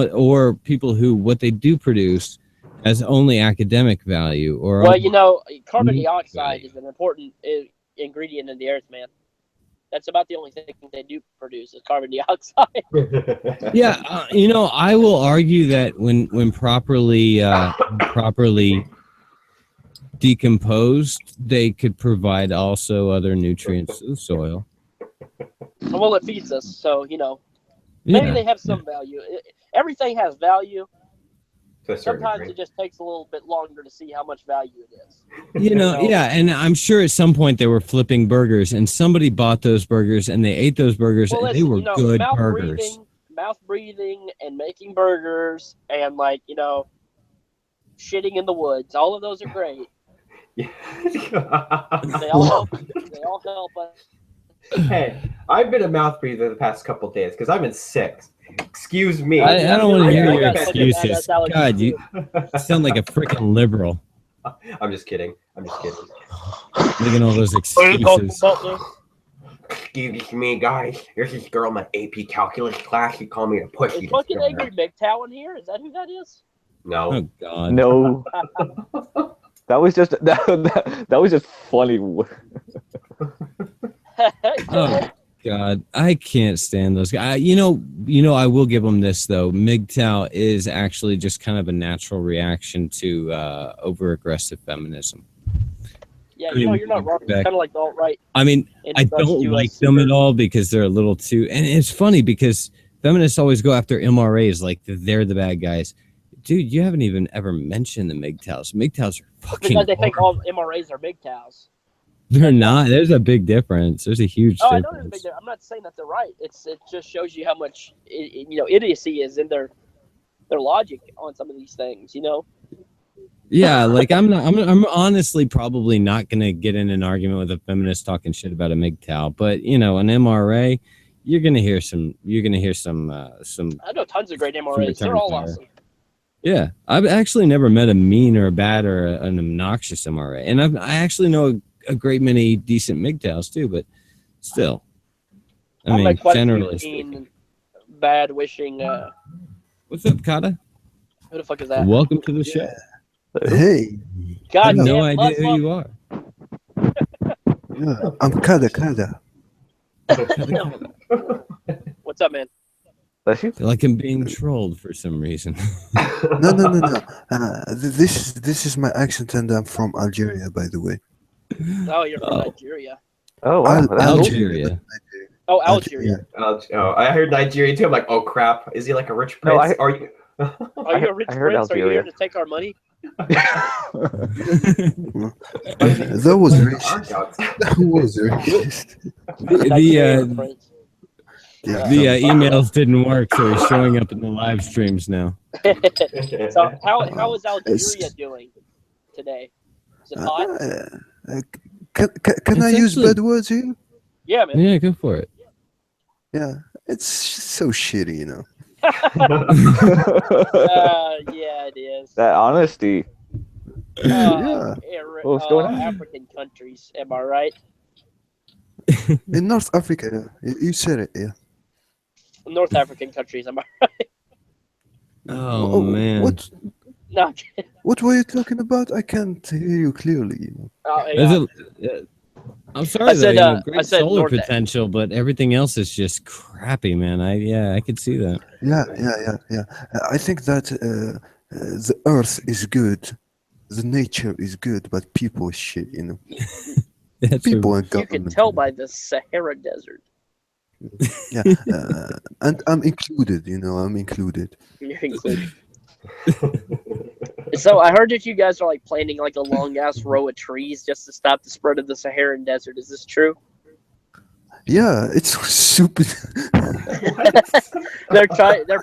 people who what they do produce has only academic value. Or carbon dioxide is an important ingredient in the earth, man. That's about the only thing they do produce is carbon dioxide. Yeah, I will argue that when properly decomposed, they could provide also other nutrients to the soil. Well, it feeds us, so maybe they have some value. Everything has value. Sometimes it just takes a little bit longer to see how much value it is. Yeah, and I'm sure at some point they were flipping burgers, and somebody bought those burgers, and they ate those burgers, and they were good burgers. Mouth breathing and making burgers and shitting in the woods. All of those are great. They all help us. Hey, I've been a mouth breather the past couple days because I've been sick. Excuse me. I don't want to hear your excuses. God, you sound like a freaking liberal. I'm just kidding. Look at all those excuses. Excuse me, guys. Here's this girl in my AP calculus class. She called me a pussy. Is fucking Angry MGTOW in here? Is that who that is? No. Oh God. No. That was just funny. Oh God, I can't stand those guys. I will give them this though. MGTOW is actually just kind of a natural reaction to over-aggressive feminism. Yeah, you're not wrong. It's kind of like the alt-right. I mean, I don't like them at all because they're a little too. And it's funny because feminists always go after MRAs like they're the bad guys. Dude, you haven't even ever mentioned the MGTOWs. MGTOWs are fucking. Because they think all MRAs are MGTOWs. They're not. There's a big difference. There's a huge difference. I know there's a big difference. I'm not saying that they're right. It just shows you how much idiocy is in their logic on some of these things. Yeah, like I'm honestly probably not gonna get in an argument with a feminist talking shit about a MGTOW, but an MRA, you're gonna hear some. I know tons of great MRAs. They're all awesome. Yeah, I've actually never met a mean or a bad or an obnoxious MRA, and I actually know a great many decent MGTOWs too, but still, I mean, generally speaking. Bad wishing. What's up, Kata? Who the fuck is that? Welcome to the show. Hey. God, I have no idea who you are. Yeah, I'm Kata. What's up, man? I feel like I'm being trolled for some reason. No. This is my accent, and I'm from Algeria, by the way. Oh, you're from Nigeria. Oh, wow. Algeria. Oh, Algeria. I heard Nigeria too. I'm like, oh crap. Is he like a rich prince? Are you a rich prince? Are you here to take our money? That was racist. That was racist. The emails didn't work, so he's showing up in the live streams now. So how is Algeria doing today? Is it hot? Can I use bad words here? Yeah, man. Yeah, go for it. Yeah, it's so shitty, you know. Yeah, it is. That honesty. Yeah. What's going on? African countries, am I right? In North Africa, you said it, yeah. North African countries, am I right? Oh man. What? No. What were you talking about? I can't hear you clearly, you know. I'm sorry, great solar North potential, but everything else is just crappy, man. I could see that. Yeah. I think that the earth is good, the nature is good, but people is shit, you know. People and you government. can tell by the Sahara Desert. Yeah, and I'm included, you know. I'm included. You're included. So I heard that you guys are like planting like a long ass row of trees just to stop the spread of the Saharan Desert. Is this true? Yeah, it's stupid. They're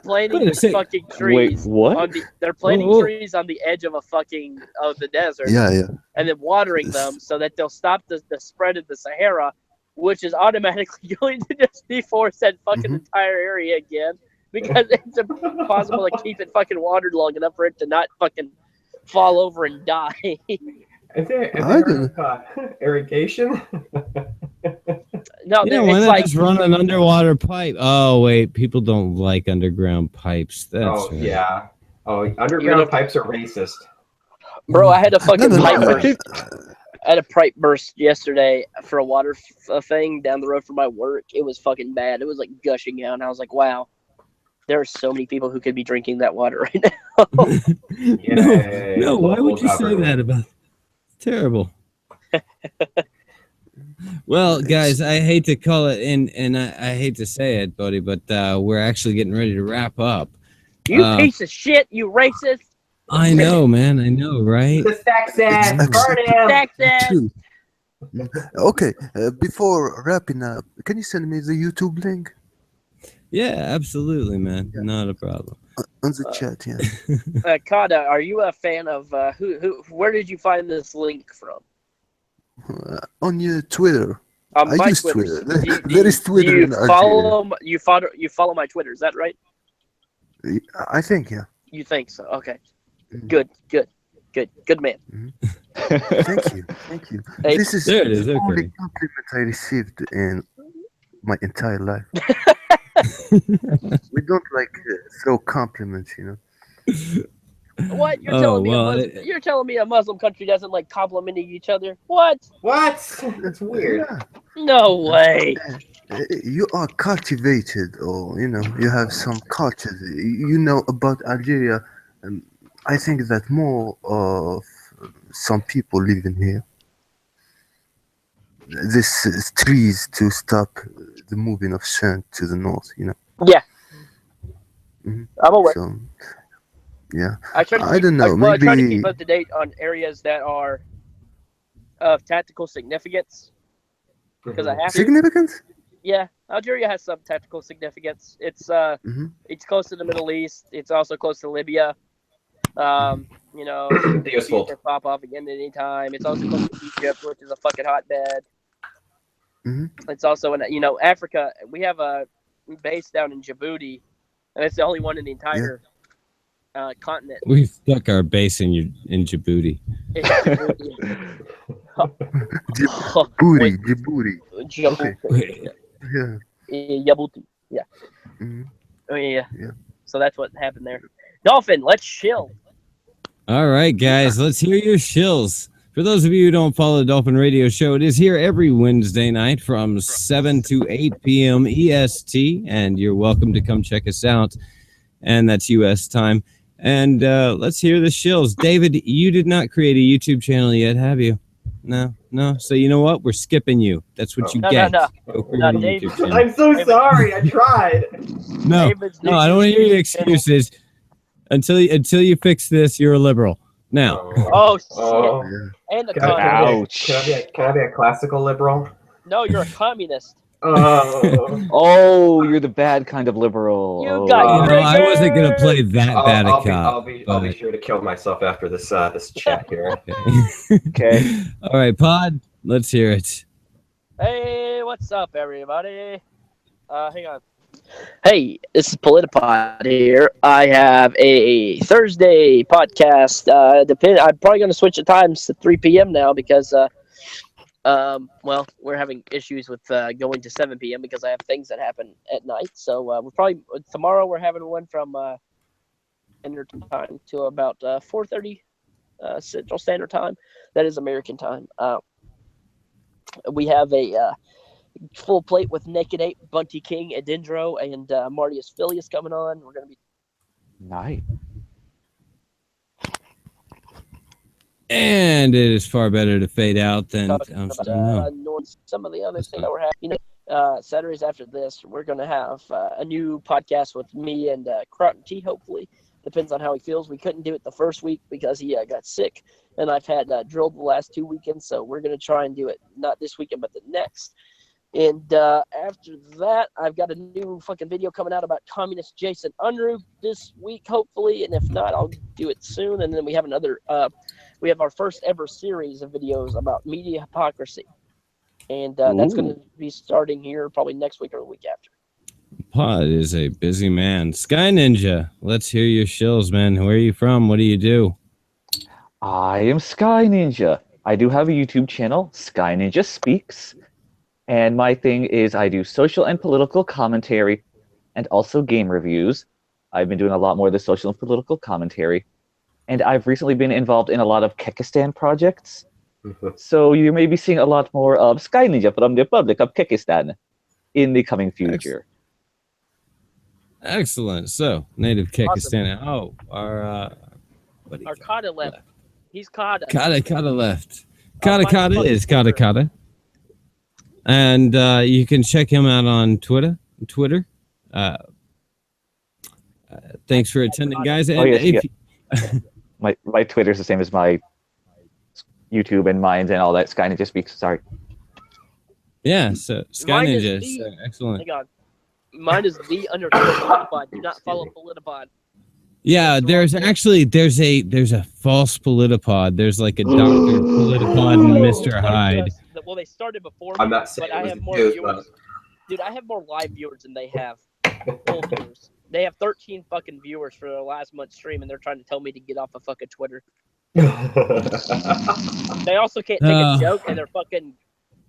planting fucking trees. Wait, what? They're planting trees on the edge of the desert. Yeah. And then watering them so that they'll stop the spread of the Sahara, which is automatically going to just deforest that fucking entire area again. Because it's impossible to keep it fucking watered long enough for it to not fucking fall over and die. Is there irrigation? No, yeah, why not just run an underwater pipe? Oh wait, people don't like underground pipes. That's right. Yeah. Oh, underground pipes are racist. Bro, I had a fucking pipe burst. I had a pipe burst yesterday for a water thing down the road from my work. It was fucking bad. It was like gushing out, and I was like, wow. There are so many people who could be drinking that water right now. No, why would you say that about it? It's terrible. Well, guys, I hate to call it, and I hate to say it, Bodie, but we're actually getting ready to wrap up. You piece of shit, you racist. I know, man. I know, right? The sex ass. Okay, before wrapping up, can you send me the YouTube link? Yeah, absolutely, man. Yeah. Not a problem. On the chat, yeah. Kada, are you a fan of where did you find this link from? On your Twitter. On I my use Twitter. There is Twitter in Algeria. You follow my Twitter, is that right? I think, yeah. You think so? Okay. Good man. Thank you. Hey, this is there it is. the Okay. only compliment I received in my entire life. We don't throw compliments, you know. What? You're telling me a Muslim country doesn't like complimenting each other? What? That's weird. Yeah. No way. You are cultivated, or you know, you have some cultures. You know about Algeria. I think that more of some people living here. This is trees to stop the moving of sand to the north, you know. Yeah. I'm aware. So, yeah. I don't know. I try to maybe keep up to date on areas that are of tactical significance because I have to. Significance? Yeah, Algeria has some tactical significance. It's it's close to the Middle East. It's also close to Libya. You know, it can pop off again at any time. It's also close to Egypt, which is a fucking hotbed. It's also in Africa. We have a base down in Djibouti, and it's the only one in the entire continent. We stuck our base in Djibouti. Djibouti. Okay. Yeah. Djibouti. Yeah. Oh yeah. So that's what happened there. Dolphin, let's chill. All right, guys, let's hear your shills. For those of you who don't follow the Dolphin Radio Show, it is here every Wednesday night from 7 to 8 p.m. EST, and you're welcome to come check us out. And that's U.S. time. And let's hear the shills. David, you did not create a YouTube channel yet, have you? No. So you know what? We're skipping you. That's what you get. No, David. I'm so sorry. I tried. No, I don't want to hear your excuses. Until you fix this, you're a liberal. Now, Oh shit! Oh. And a Can I communist. be a classical liberal? No, you're a communist. Oh, you're the bad kind of liberal. You got I wasn't gonna play that bad a cop. I'll be sure to kill myself after this this chat here. Okay. All right, Pod. Let's hear it. Hey, what's up, everybody? Hang on. Hey, this is Politipod here. I have a Thursday podcast. I'm probably going to switch the times to 3 p.m. now because, well, we're having issues with going to 7 p.m. because I have things that happen at night. So tomorrow we're having one from Standard Time to about 4:30 Central Standard Time. That is American time. We have a full plate with Naked Ape, Bunty King, Edendro, and Martius Filius coming on. We're going to be nice. And it is far better to fade out than some of the other things that we're having. Saturdays after this, we're going to have a new podcast with me and Croton T, hopefully. Depends on how he feels. We couldn't do it the first week because he got sick, and I've had drilled the last 2 weekends, so we're going to try and do it not this weekend, but the next. And after that, I've got a new fucking video coming out about communist Jason Unruh this week, hopefully. And if not, I'll do it soon. And then we have we have our first ever series of videos about media hypocrisy. And that's going to be starting here probably next week or the week after. Pod is a busy man. Sky Ninja, let's hear your shills, man. Where are you from? What do you do? I am Sky Ninja. I do have a YouTube channel, Sky Ninja Speaks. And my thing is I do social and political commentary and also game reviews. I've been doing a lot more of the social and political commentary. And I've recently been involved in a lot of Kekistan projects. So you may be seeing a lot more of Sky Ninja from the Republic of Kekistan in the coming future. Excellent. So, native Kekistan. Awesome. Oh, our Kata left. He's Kata. Kata left. Kata is Kata. And you can check him out on Twitter. Thanks for attending, guys. And my Twitter's the same as my YouTube and mine and all that. Sky Ninja Speaks. Sorry. Yeah, so Sky Ninja. Excellent. Hang on. Mine is the _Politipod. Do not follow Politipod. Yeah, there's a false Politipod. There's like a Dr. Politipod and Mr. Hyde. Well, they started before me, I'm not saying but I have more viewers. Dude, I have more live viewers than they have full viewers. They have 13 fucking viewers for their last month's stream, and they're trying to tell me to get off of fucking Twitter. They also can't take a joke, and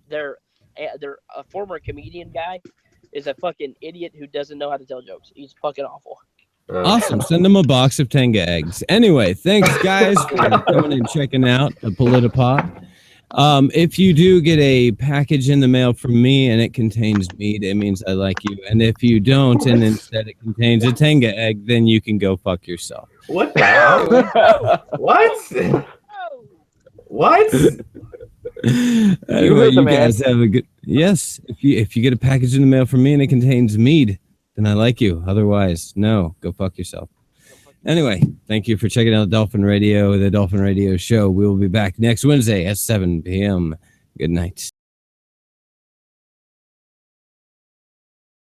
they're a former comedian guy is a fucking idiot who doesn't know how to tell jokes. He's fucking awful. Awesome. Send them a box of Tenga eggs. Anyway, thanks, guys, for coming and checking out the Politipod. If you do get a package in the mail from me and it contains meat, it means I like you. And if you don't, and instead it contains a Tenga egg, then you can go fuck yourself. What the hell? What? What? Anyway, you guys have a good. Yes, if you get a package in the mail from me and it contains mead, then I like you. Otherwise, no, go fuck yourself. Anyway, thank you for checking out Dolphin Radio, the Dolphin Radio Show. We will be back next Wednesday at 7 p.m. Good night.